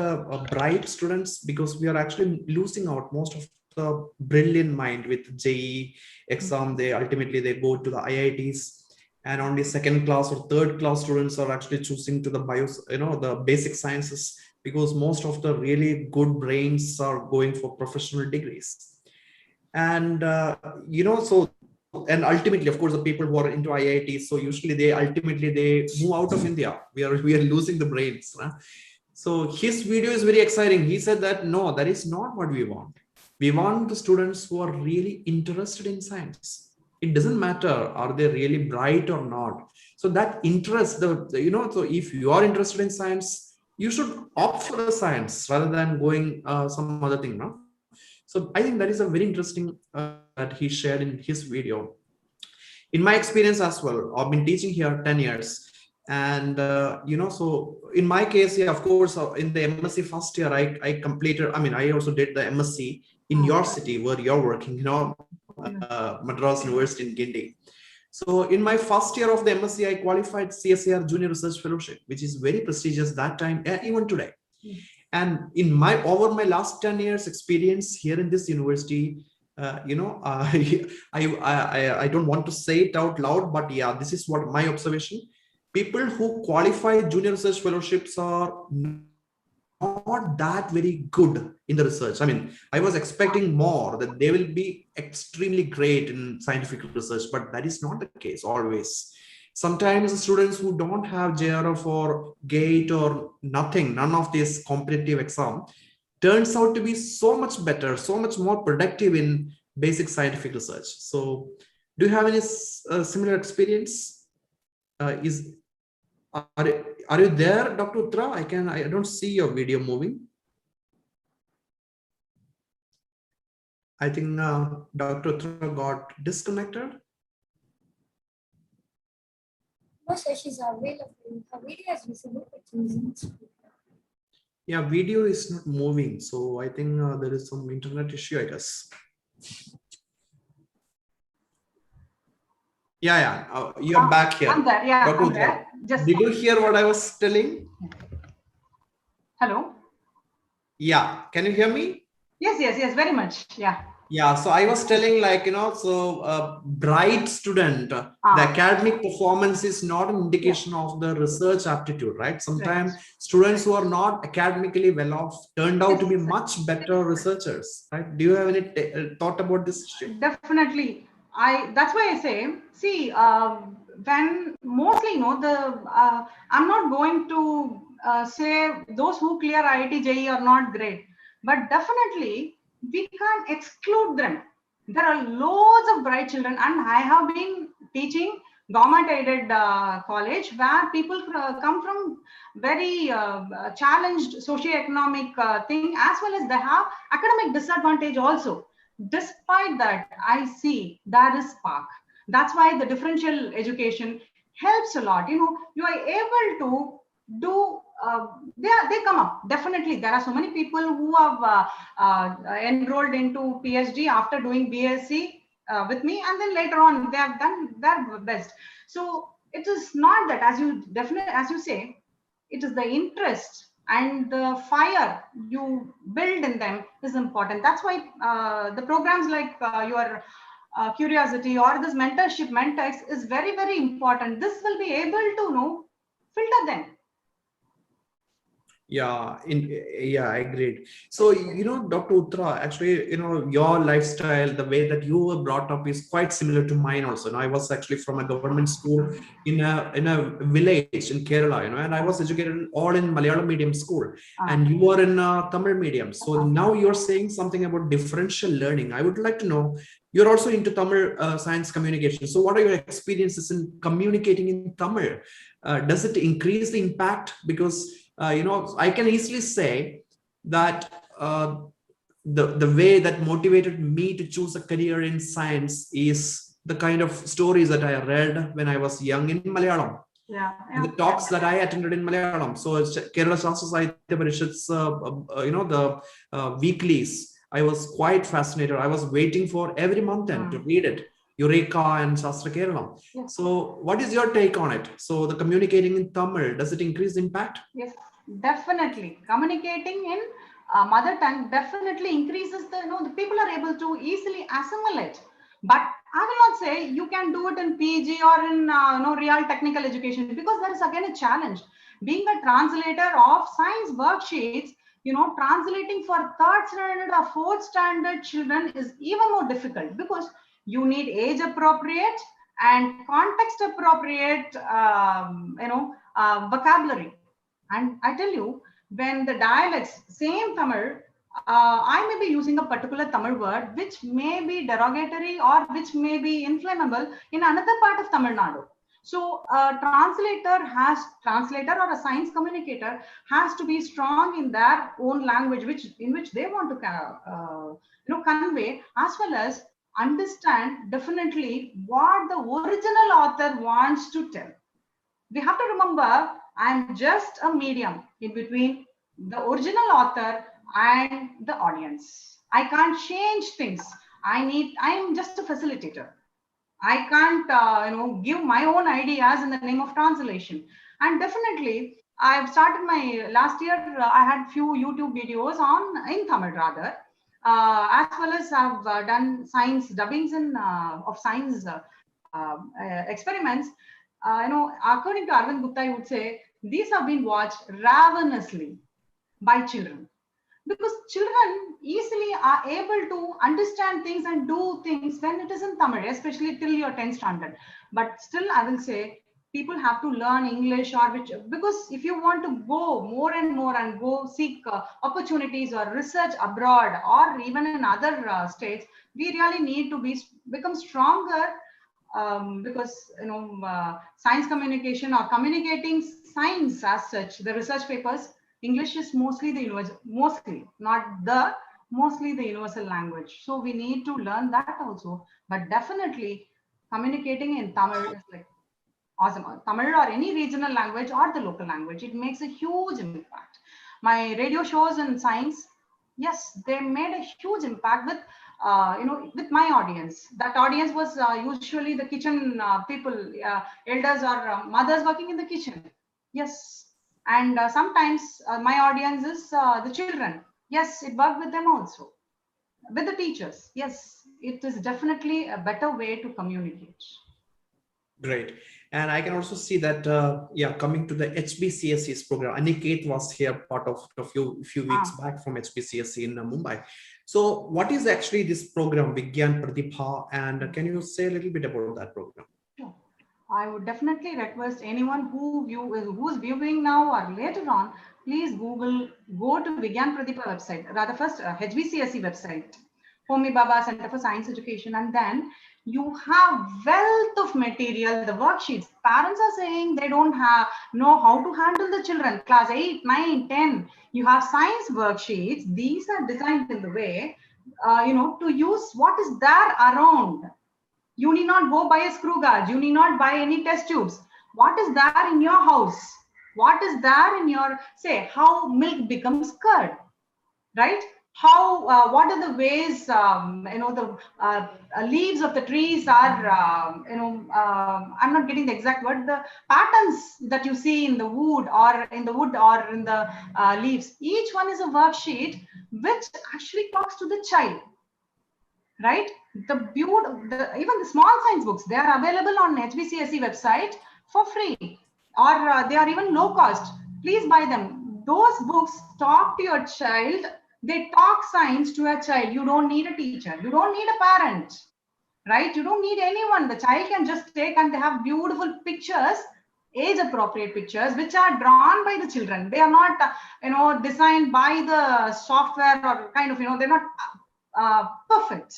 bright students, because we are actually losing out most of the brilliant mind with JEE exam. They ultimately they go to the IITs, and only second class or third class students are actually choosing to the the basic sciences, because most of the really good brains are going for professional degrees. And so, and ultimately of course the people who are into IITs, so usually they ultimately they move out of India. We are losing the brains, huh? So his video is very exciting. He said that no, that is not what we want. We want the students who are really interested in science. It doesn't matter are they really bright or not. So that interest, so if you are interested in science, you should opt for the science rather than going some other thing, no? So I think that is a very interesting that he shared in his video. In my experience as well, I've been teaching here 10 years. And, so in my case, yeah, of course, in the MSc first year, I completed, I also did the MSc in your city where you're working, Madras University in Gindi. So in my first year of the MSc, I qualified CSIR Junior Research Fellowship, which is very prestigious that time, even today. And in over my last 10 years experience here in this university, I don't want to say it out loud, but yeah, this is what my observation. People who qualify junior research fellowships are not that very good in the research. I was expecting more, that they will be extremely great in scientific research, but that is not the case always. Sometimes the students who don't have JRF or GATE or none of this competitive exam, turns out to be so much better, so much more productive in basic scientific research. So do you have any similar experience? Are you there, Dr. Uthra? I don't see your video moving. I think Dr. Uthra got disconnected. no, sir, she's available. Her video is visible, but she isn't speaking. Yeah, video is not moving. So I think there is some internet issue, I guess. Yeah. You're back here. I'm there. Yeah, Dr. I'm there. Did you hear what I was telling? Hello. Yeah. Can you hear me? Yes, very much. Yeah. Yeah, so I was telling bright student, the academic performance is not an indication of the research aptitude, right? Sometimes students who are not academically well off turned out to be much better researchers, right? Do you have any thought about this issue? Definitely. That's why I say, see, when mostly, I'm not going to say those who clear IIT JEE are not great, but definitely we can't exclude them. There are loads of bright children, and I have been teaching government aided college where people come from very challenged socioeconomic thing, as well as they have academic disadvantage also. Despite that, I see there is spark. That's why the differential education helps a lot. You are able to do they come up. Definitely there are so many people who have enrolled into PhD after doing BSc. with me, and then later on they have done their best. So it is not that, as you say, it is the interest and the fire you build in them is important. That's why the programs like your curiosity or this mentorship mentex is very, very important. This will be able to filter them. Yeah, I agreed. So, Dr. Uthra, actually, your lifestyle, the way that you were brought up is quite similar to mine also. I was actually from a government school in a village in Kerala, and I was educated all in Malayalam medium school, and you were in Tamil medium. So now you're saying something about differential learning. I would like to know, you're also into Tamil science communication. So what are your experiences in communicating in Tamil? Does it increase the impact? Because I can easily say that the way that motivated me to choose a career in science is the kind of stories that I read when I was young in Malayalam. Yeah. The talks that I attended in Malayalam. So Kerala Shastra Sahitya Parishad's, the weeklies, I was quite fascinated. I was waiting for every month end to read it. Eureka and Shastra Kerala. Yeah. So what is your take on it? So the communicating in Tamil, does it increase impact? Yes, definitely. Communicating in mother tongue definitely increases the people are able to easily assimilate. But I will not say you can do it in PG or in real technical education, because that is again a challenge. Being a translator of science worksheets, translating for third standard or fourth standard children is even more difficult, because you need age appropriate and context appropriate vocabulary. And I tell you, when the dialects, same Tamil, I may be using a particular Tamil word which may be derogatory or which may be inflammable in another part of Tamil Nadu. So a translator or a science communicator has to be strong in their own language, in which they want to convey, as well as understand definitely what the original author wants to tell. We have to remember, I'm just a medium in between the original author and the audience. I can't change things. I'm just a facilitator. I can't, give my own ideas in the name of translation. And definitely, I've started my last year. I had few YouTube videos in Tamil rather, as well as I've done science dubbings of science experiments. According to Arvind Gupta, I would say these have been watched ravenously by children, because children easily are able to understand things and do things when it is in Tamil, especially till your 10th standard. But still, I will say people have to learn English, because if you want to go more and more and go seek opportunities or research abroad or even in other states, we really need to become stronger. Because science communication or communicating science as such, the research papers, English is mostly the universal language. So we need to learn that also. But definitely communicating in Tamil is like awesome. Tamil or any regional language or the local language, it makes a huge impact. My radio shows in science, yes, they made a huge impact with with my audience. That audience was usually the kitchen people, elders or mothers working in the kitchen. Yes. And sometimes my audience is the children. Yes, it worked with them also. With the teachers. Yes, it is definitely a better way to communicate. Great. And I can also see that, coming to the HBCS program, Aniket was here part of a few weeks back from HBCS in Mumbai. So what is actually this program, Vigyan Pratibha, and can you say a little bit about that program? Sure. I would definitely request anyone who's viewing now or later on, please go to Vigyan Pratibha website, rather first HBCSE website, Homi Baba Center for Science Education, and then you have wealth of material, the worksheets. Parents are saying they don't know how to handle the children, class 8, 9, 10. You have science worksheets. These are designed in the way, to use what is there around. You need not go buy a screw gauge. You need not buy any test tubes. What is there in your house? What is there in your, say, how milk becomes curd, right? how what are the ways the leaves of the trees are I'm not getting the exact word, the patterns that you see in the wood or in the leaves. Each one is a worksheet which actually talks to the child, right? Even the small science books, they are available on HBCSE website for free, or they are even low cost. Please buy them. Those books talk to your child. They talk science to a child. You don't need a teacher. You don't need a parent, right? You don't need anyone. The child can just take, and they have beautiful pictures, age appropriate pictures, which are drawn by the children. They are not designed by the software, or kind of they're not perfect.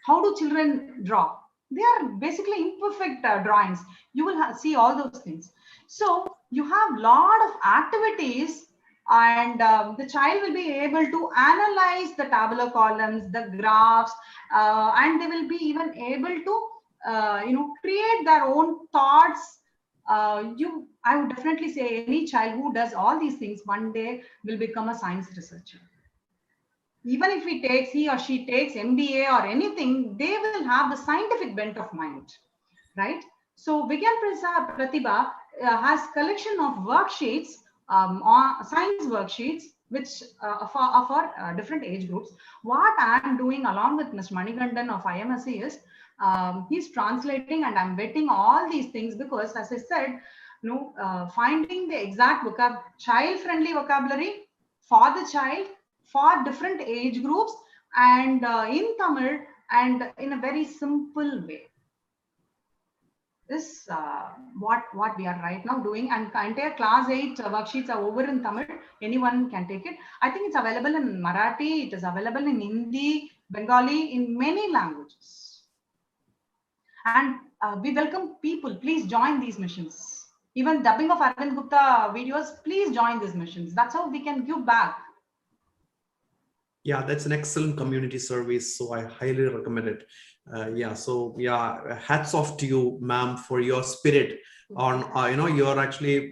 How do children draw? They are basically imperfect drawings. You will see all those things. So you have a lot of activities, and the child will be able to analyze the tabular columns, the graphs, and they will be even able to create their own thoughts. I would definitely say any child who does all these things one day will become a science researcher. Even if he or she takes MBA or anything, they will have the scientific bent of mind, right? So Vigyan Pratibha has collection of worksheets, science worksheets, which for different age groups. What I'm doing along with Mr. Manikandan of IMSC is he's translating, and I'm vetting all these things, because as I said, finding the exact child-friendly vocabulary for the child, for different age groups, and in Tamil, and in a very simple way. This what we are right now doing, and entire class 8 worksheets are over in Tamil. Anyone can take it. I think it's available in Marathi, it is available in Hindi, Bengali, in many languages. And we welcome people. Please join these missions. Even dubbing of Arvind Gupta videos, please join these missions. That's how we can give back. Yeah, that's an excellent community service, so I highly recommend it. Hats off to you, ma'am, for your spirit on you're actually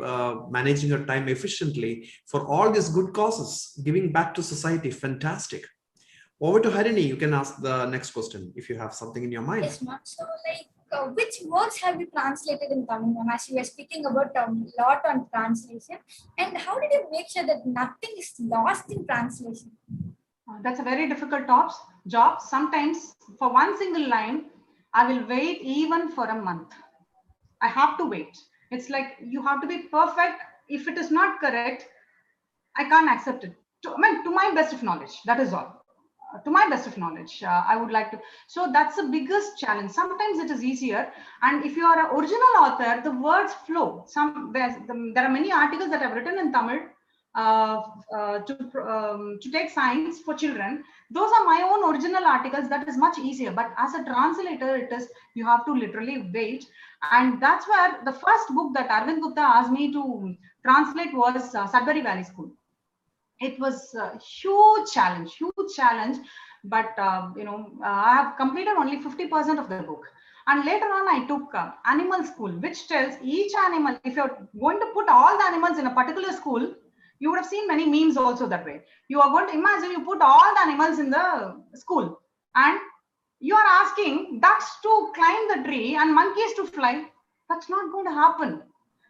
managing your time efficiently for all these good causes, giving back to society. Fantastic. Over to Harini. You can ask the next question if you have something in your mind. Yes, ma'am. So, which works have you translated in Tamil, ma'am? As you were speaking about a lot on translation, and how did you make sure that nothing is lost in translation? That's a very difficult job. Sometimes for one single line, I will wait even for a month. I have to wait. It's like you have to be perfect. If it is not correct, I can't accept it. To my best of knowledge, that is all. To my best of knowledge, I would like to. So that's the biggest challenge. Sometimes it is easier. And if you are an original author, the words flow. There are many articles that I've written in Tamil to take science for children. Those are my own original articles. That is much easier. But as a translator, you have to literally wait. And that's where the first book that Arvind Gupta asked me to translate was Sudbury Valley School. It was a huge challenge, but I have completed only 50% of the book. And later on, I took Animal School, which tells each animal, if you're going to put all the animals in a particular school, you would have seen many memes also that way. You are going to imagine you put all the animals in the school, and you are asking ducks to climb the tree and monkeys to fly. That's not going to happen,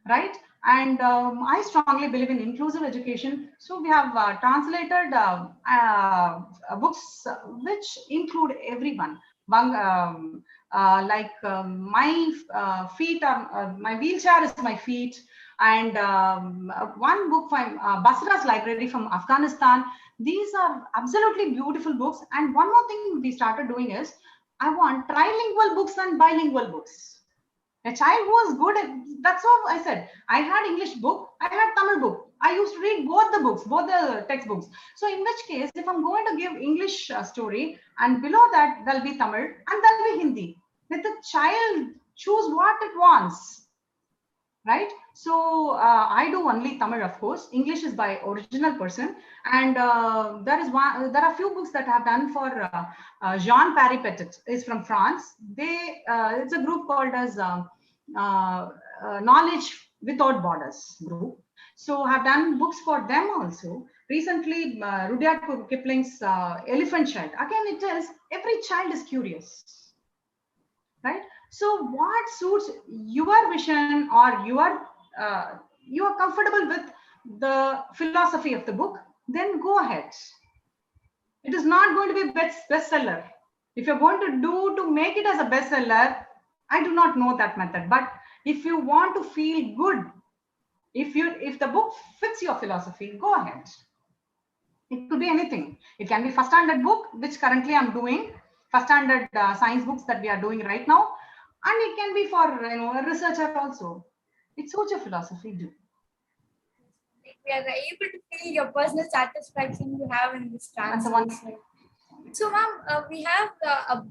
right? And I strongly believe in inclusive education. So we have translated books which include everyone. My feet are, my wheelchair is my feet. And one book from Basra's library from Afghanistan. These are absolutely beautiful books. And one more thing we started doing is, I want trilingual books and bilingual books. A child who was good at, that's what I said. I had English book, I had Tamil book. I used to read both the books, both the textbooks. So in which case, if I'm going to give English story, and below that, there'll be Tamil and there'll be Hindi. Let the child choose what it wants, right? So I do only Tamil, of course. English is by original person. And there are a few books that I have done for Jean Paris Petit, is from France. It's a group called as Knowledge Without Borders group. So I've done books for them also. Recently, Rudyard Kipling's Elephant Child. Again, it tells every child is curious, right? So what suits your vision, or you are comfortable with the philosophy of the book, then go ahead. It is not going to be a bestseller. If you're going to do to make it as a bestseller, I do not know that method. But if you want to feel good, if the book fits your philosophy, go ahead. It could be anything. It can be first standard book, which currently I'm doing, first standard science books that we are doing right now, and it can be for a researcher also. It suits your philosophy. Do. We are able to feel your personal satisfaction you have in this translation. So, ma'am, we have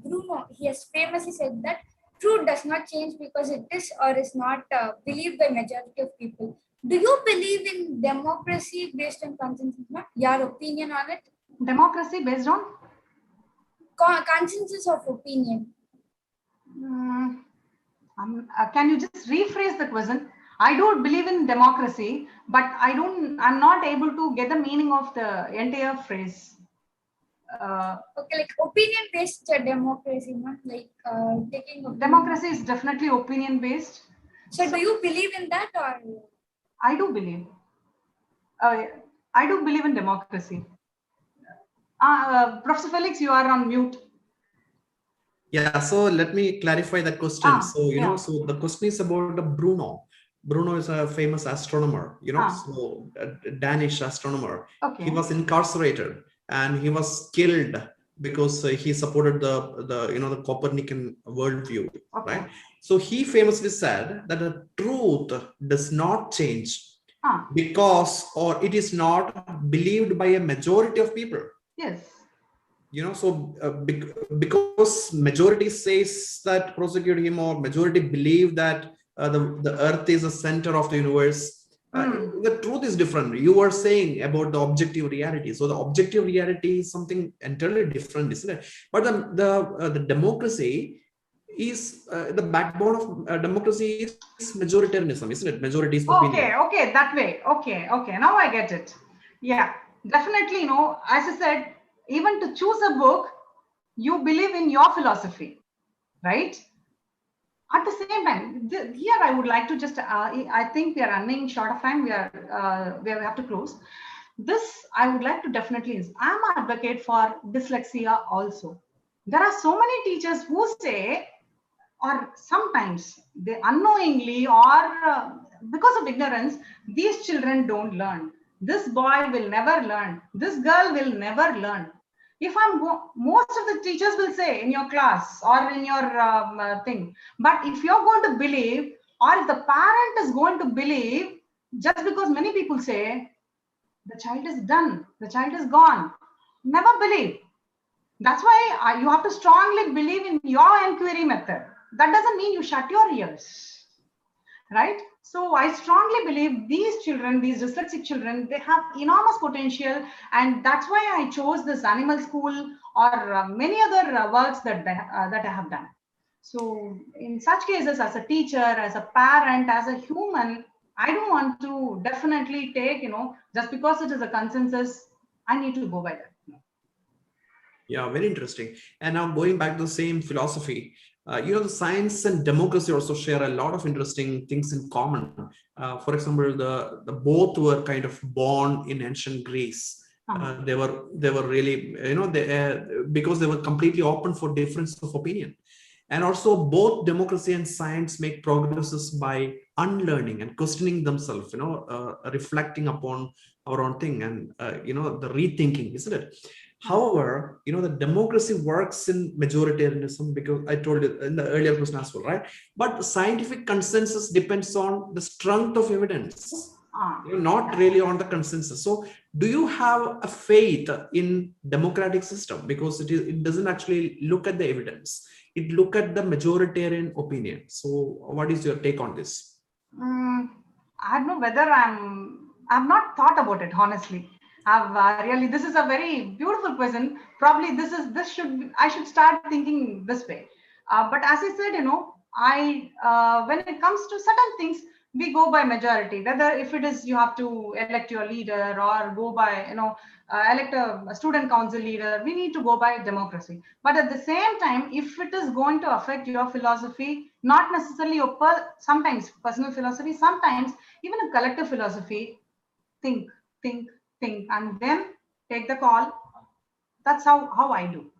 Bruno. He has famously said that truth does not change because it is or is not believed by majority of people. Do you believe in democracy based on consensus, ma'am? Your opinion on it? Democracy based on? Consensus of opinion. Can you just rephrase the question? I do believe in democracy, but I'm not able to get the meaning of the entire phrase. Okay, like opinion-based democracy, not like taking opinion. Democracy is definitely opinion-based. So, do you believe in that, or? I do believe. I do believe in democracy. Professor Felix, you are on mute. Yeah, so let me clarify that question. So the question is about Bruno. Bruno is a famous astronomer, so a Danish astronomer. Okay. He was incarcerated and he was killed because he supported the Copernican worldview, okay. right? So he famously said that the truth does not change because, or it is not believed by a majority of people. Yes. Because majority says that prosecute him, or majority believe that the earth is the center of the universe, the truth is different. You were saying about the objective reality. So the objective reality is something entirely different, isn't it? But the democracy is the backbone of democracy is majoritarianism, isn't it? Majority's opinion. Okay, that way. Okay. Now I get it. Yeah, definitely. As I said, even to choose a book, you believe in your philosophy, right? At the same time, here I would like to just, I think we are running short of time. We have to close. This I would like to definitely is, I'm an advocate for dyslexia also. There are so many teachers who say, or sometimes they unknowingly or because of ignorance, these children don't learn. This boy will never learn. This girl will never learn. If most of the teachers will say in your class or in your thing, but if you're going to believe, or if the parent is going to believe, just because many people say, the child is done, the child is gone, never believe. That's why you have to strongly believe in your inquiry method. That doesn't mean you shut your ears, right? So I strongly believe these children, these dyslexic children, they have enormous potential, and that's why I chose this animal school or many other works that I have done. So in such cases, as a teacher, as a parent, as a human, I don't want to definitely take, just because it is a consensus, I need to go by that. Yeah, very interesting. And now going back to the same philosophy, the science and democracy also share a lot of interesting things in common. For example, the both were kind of born in ancient Greece. They were really, because they were completely open for difference of opinion. And also both democracy and science make progresses by unlearning and questioning themselves, reflecting upon our own thing and, the rethinking, isn't it? However, the democracy works in majoritarianism because I told you in the earlier question as well, right? But scientific consensus depends on the strength of evidence, not really on the consensus. So do you have a faith in democratic system? Because it doesn't actually look at the evidence. It look at the majoritarian opinion. So what is your take on this? I don't know whether I've not thought about it, honestly. I've this is a very beautiful question. Probably I should start thinking this way. But as I said, when it comes to certain things, we go by majority, whether if it is you have to elect your leader or go by, elect a student council leader, we need to go by democracy. But at the same time, if it is going to affect your philosophy, not necessarily your sometimes personal philosophy, sometimes even a collective philosophy, think, and then take the call. That's how I do.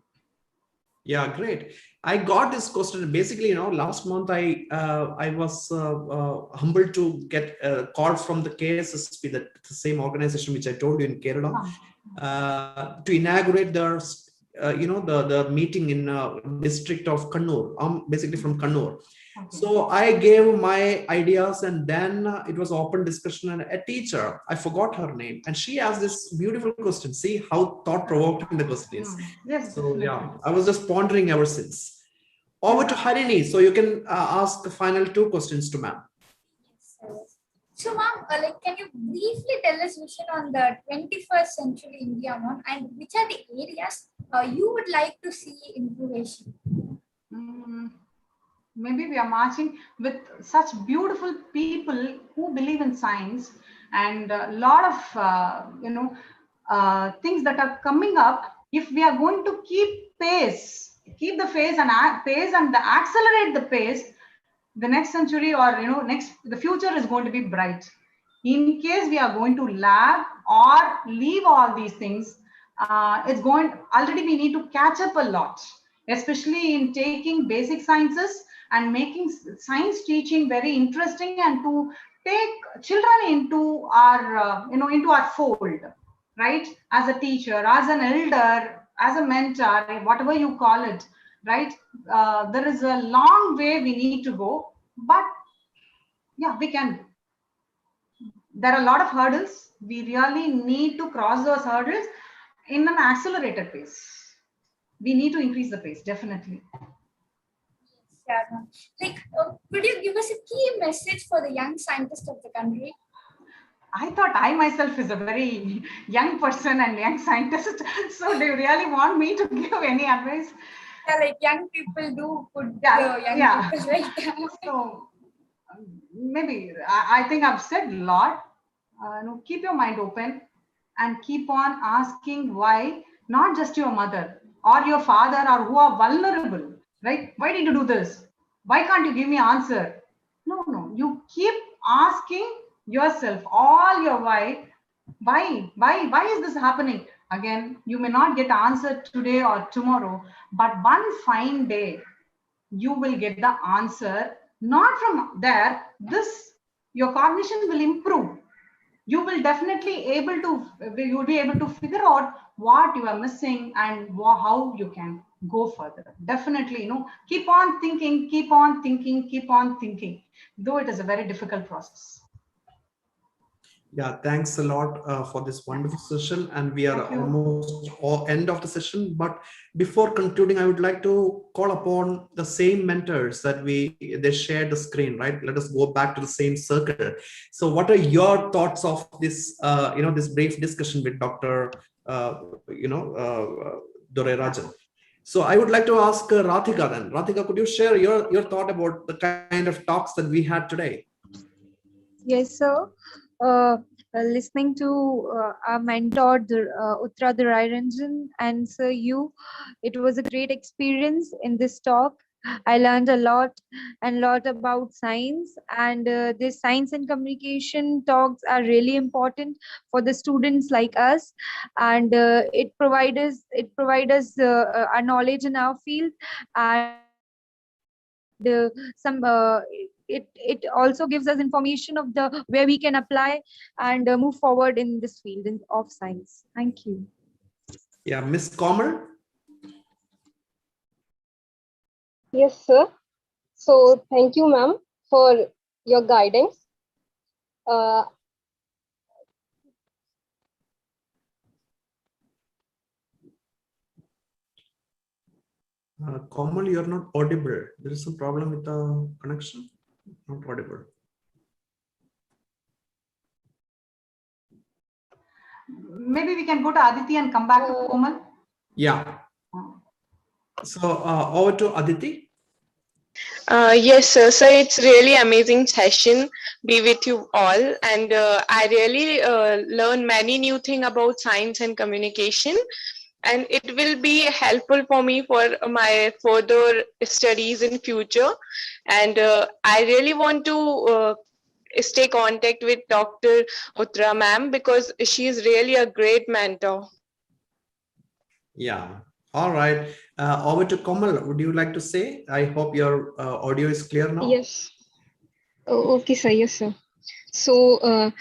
Yeah, great. I got this question. Basically, last month I was humbled to get a call from the KSSP, the same organization which I told you in Kerala, to inaugurate their, the meeting in district of Kannur. Basically from Kannur. Okay. So I gave my ideas, and then it was open discussion, and a teacher, I forgot her name, and she asked this beautiful question. See how thought-provoking the question is. Yes. So yeah, I was just pondering ever since. Over to Harini, so you can ask the final 2 questions to ma'am. So ma'am, can you briefly tell us vision on the 21st century India, ma'am, and which are the areas you would like to see improvement? Maybe we are marching with such beautiful people who believe in science, and a lot of things that are coming up. If we are going to keep the pace and accelerate the pace, the next century or the future is going to be bright. In case we are going to lag or leave all these things, already we need to catch up a lot, especially in taking basic sciences and making science teaching very interesting, and to take children into our into our fold, right? As a teacher, as an elder, as a mentor, whatever you call it, right? There is a long way we need to go, but yeah, we can. There are a lot of hurdles. We really need to cross those hurdles in an accelerated pace. We need to increase the pace, definitely. Yeah, could you give us a key message for the young scientists of the country? I thought I myself is a very young person and young scientist. So do you really want me to give any advice? Yeah, young people do put young people right. So maybe I think I've said a lot. Keep your mind open and keep on asking why, not just your mother or your father or who are vulnerable, right? Why did you do this? Why can't you give me answer? No, you keep asking yourself all your why is this happening? Again, you may not get answer today or tomorrow, but one fine day you will get the answer. Not from there, your cognition will improve. You will definitely you will be able to figure out what you are missing and how you can go further. Definitely, keep on thinking, keep on thinking, keep on thinking, though it is a very difficult process. Yeah, thanks a lot for this wonderful session, and we are almost end of the session. But before concluding, I would like to call upon the same mentors that they shared the screen, right? Let us go back to the same circle. So, what are your thoughts of this, this brief discussion with Dr. Dorairajan? So, I would like to ask Radhika then. Radhika, could you share your thought about the kind of talks that we had today? Yes, sir. Listening to our mentor, Uthra Dorairajan, and sir, it was a great experience in this talk. I learned a lot about science, and this science and communication talks are really important for the students like us, and it provides us our knowledge in our field, and it also gives us information of where we can apply and move forward in this field of science. Thank you. Yeah, Miss Komal. Yes, sir. So thank you, ma'am, for your guidance. Komal, you're not audible. There is some problem with the connection. Not audible. Maybe we can go to Aditi and come back to Komal. Yeah. So over to Aditi. Yes, sir. So it's really amazing session be with you all, and I really learn many new thing about science and communication, and it will be helpful for me for my further studies in future. And I really want to stay contact with Dr. Uthra ma'am because she is really a great mentor. Yeah. All right. Over to Komal. Would you like to say? I hope your audio is clear now. Yes. Oh, okay, sir. Yes, sir. So,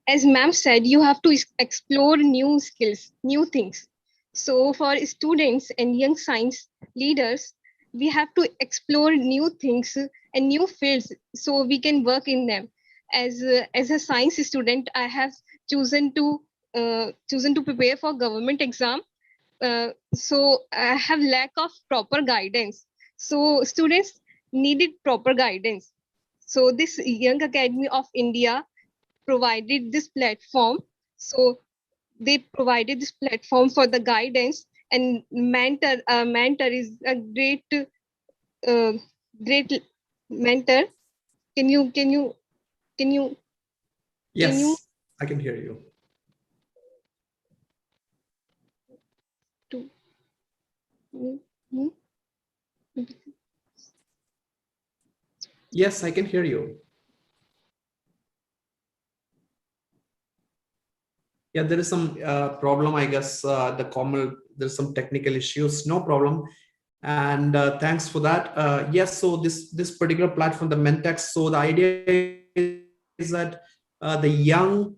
as ma'am said, you have to explore new skills, new things. So, for students and young science leaders, we have to explore new things and new fields so we can work in them. As a science student, I have chosen to prepare for government exam. So I have lack of proper guidance. So students needed proper guidance. So this Young Academy of India provided this platform. So they provided this platform for the guidance, and mentor is a uh, great mentor. Can you can you can you can you Yes, I can hear you. do? Hmm? Yes, I can hear you. Yeah, there is some problem, I guess. The Komal, there's some technical issues. No problem. And thanks for that. Yes, so this particular platform, the Mentex. So the idea is that the young,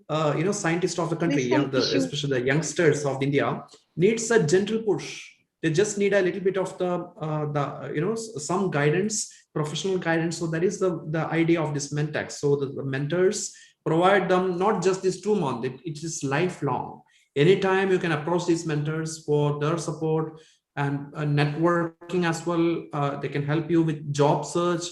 scientists of the country, There's some issue. especially the youngsters of India, needs a gentle push. They just need a little bit of some guidance, professional guidance. So that is the idea of this Mentex. So the mentors provide them not just this 2 months; it is lifelong. Anytime you can approach these mentors for their support and networking as well. They can help you with job search.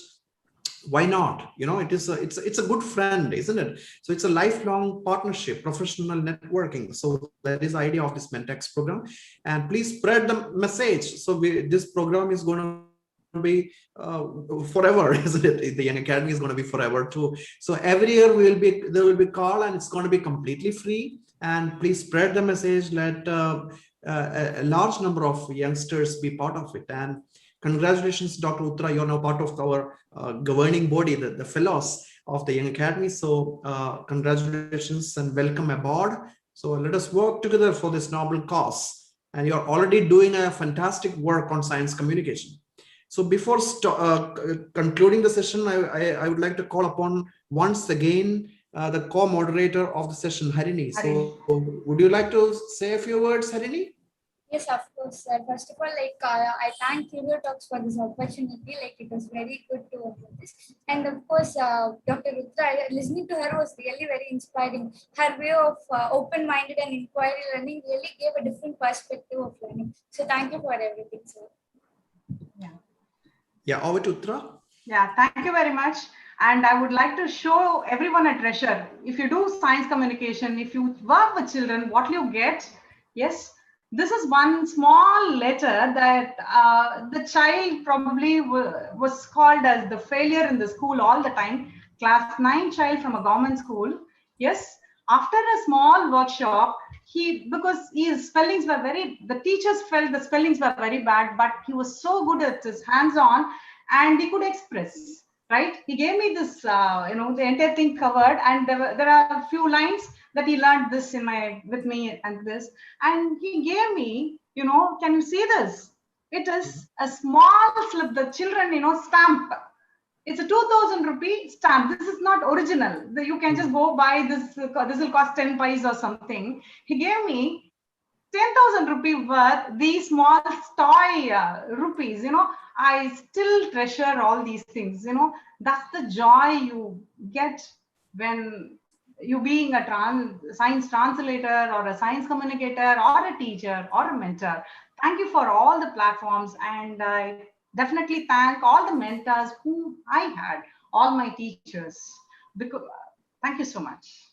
Why not? It's a good friend, isn't it? So it's a lifelong partnership, professional networking. So that is the idea of this Mentex program. And please spread the message. So this program is going to be forever, isn't it? The Young Academy is going to be forever too. So every year there will be call, and it's going to be completely free. And please spread the message. Let a large number of youngsters be part of it. And congratulations, Dr. Uthra. You're now part of our governing body, the fellows of the Young Academy. So congratulations and welcome aboard. So let us work together for this noble cause. And you're already doing a fantastic work on science communication. So before concluding the session, I would like to call upon once again the co-moderator of the session, Harini. So would you like to say a few words, Harini? Yes, of course, sir. First of all, I thank Curio Talks for this opportunity. It was very good to work with this. And of course, Dr. Uthra, listening to her was really very inspiring. Her way of open-minded and inquiry learning really gave a different perspective of learning. So thank you for everything, sir. Yeah, over to Uthra. Yeah, thank you very much. And I would like to show everyone a treasure. If you do science communication, if you work with children, what you get? Yes, this is one small letter that the child probably was called as the failure in the school all the time. Class 9 child from a government school. Yes, after a small workshop, because his spellings were the teachers felt the spellings were very bad, but he was so good at his hands-on and he could express, right? He gave me this, the entire thing covered, and there are a few lines that he learned this with me and this, and he gave me, can you see this? It is a small slip, the children, stamp. It's a 2,000 rupee stamp. This is not original. You can just go buy this. This will cost 10 pies or something. He gave me 10,000 rupee worth these small toy rupees. I still treasure all these things. That's the joy you get when you being a science translator or a science communicator or a teacher or a mentor. Thank you for all the platforms, and I definitely thank all the mentors who I had, all my teachers. Because, thank you so much.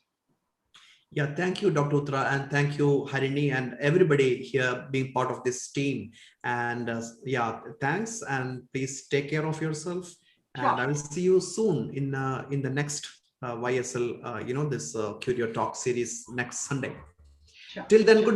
Yeah, thank you, Dr. Uthra, and thank you, Harini, and everybody here being part of this team. And yeah, thanks, and please take care of yourself. Sure. And I will see you soon in the next YSL, this Curio Talk series next Sunday. Sure. Till then, good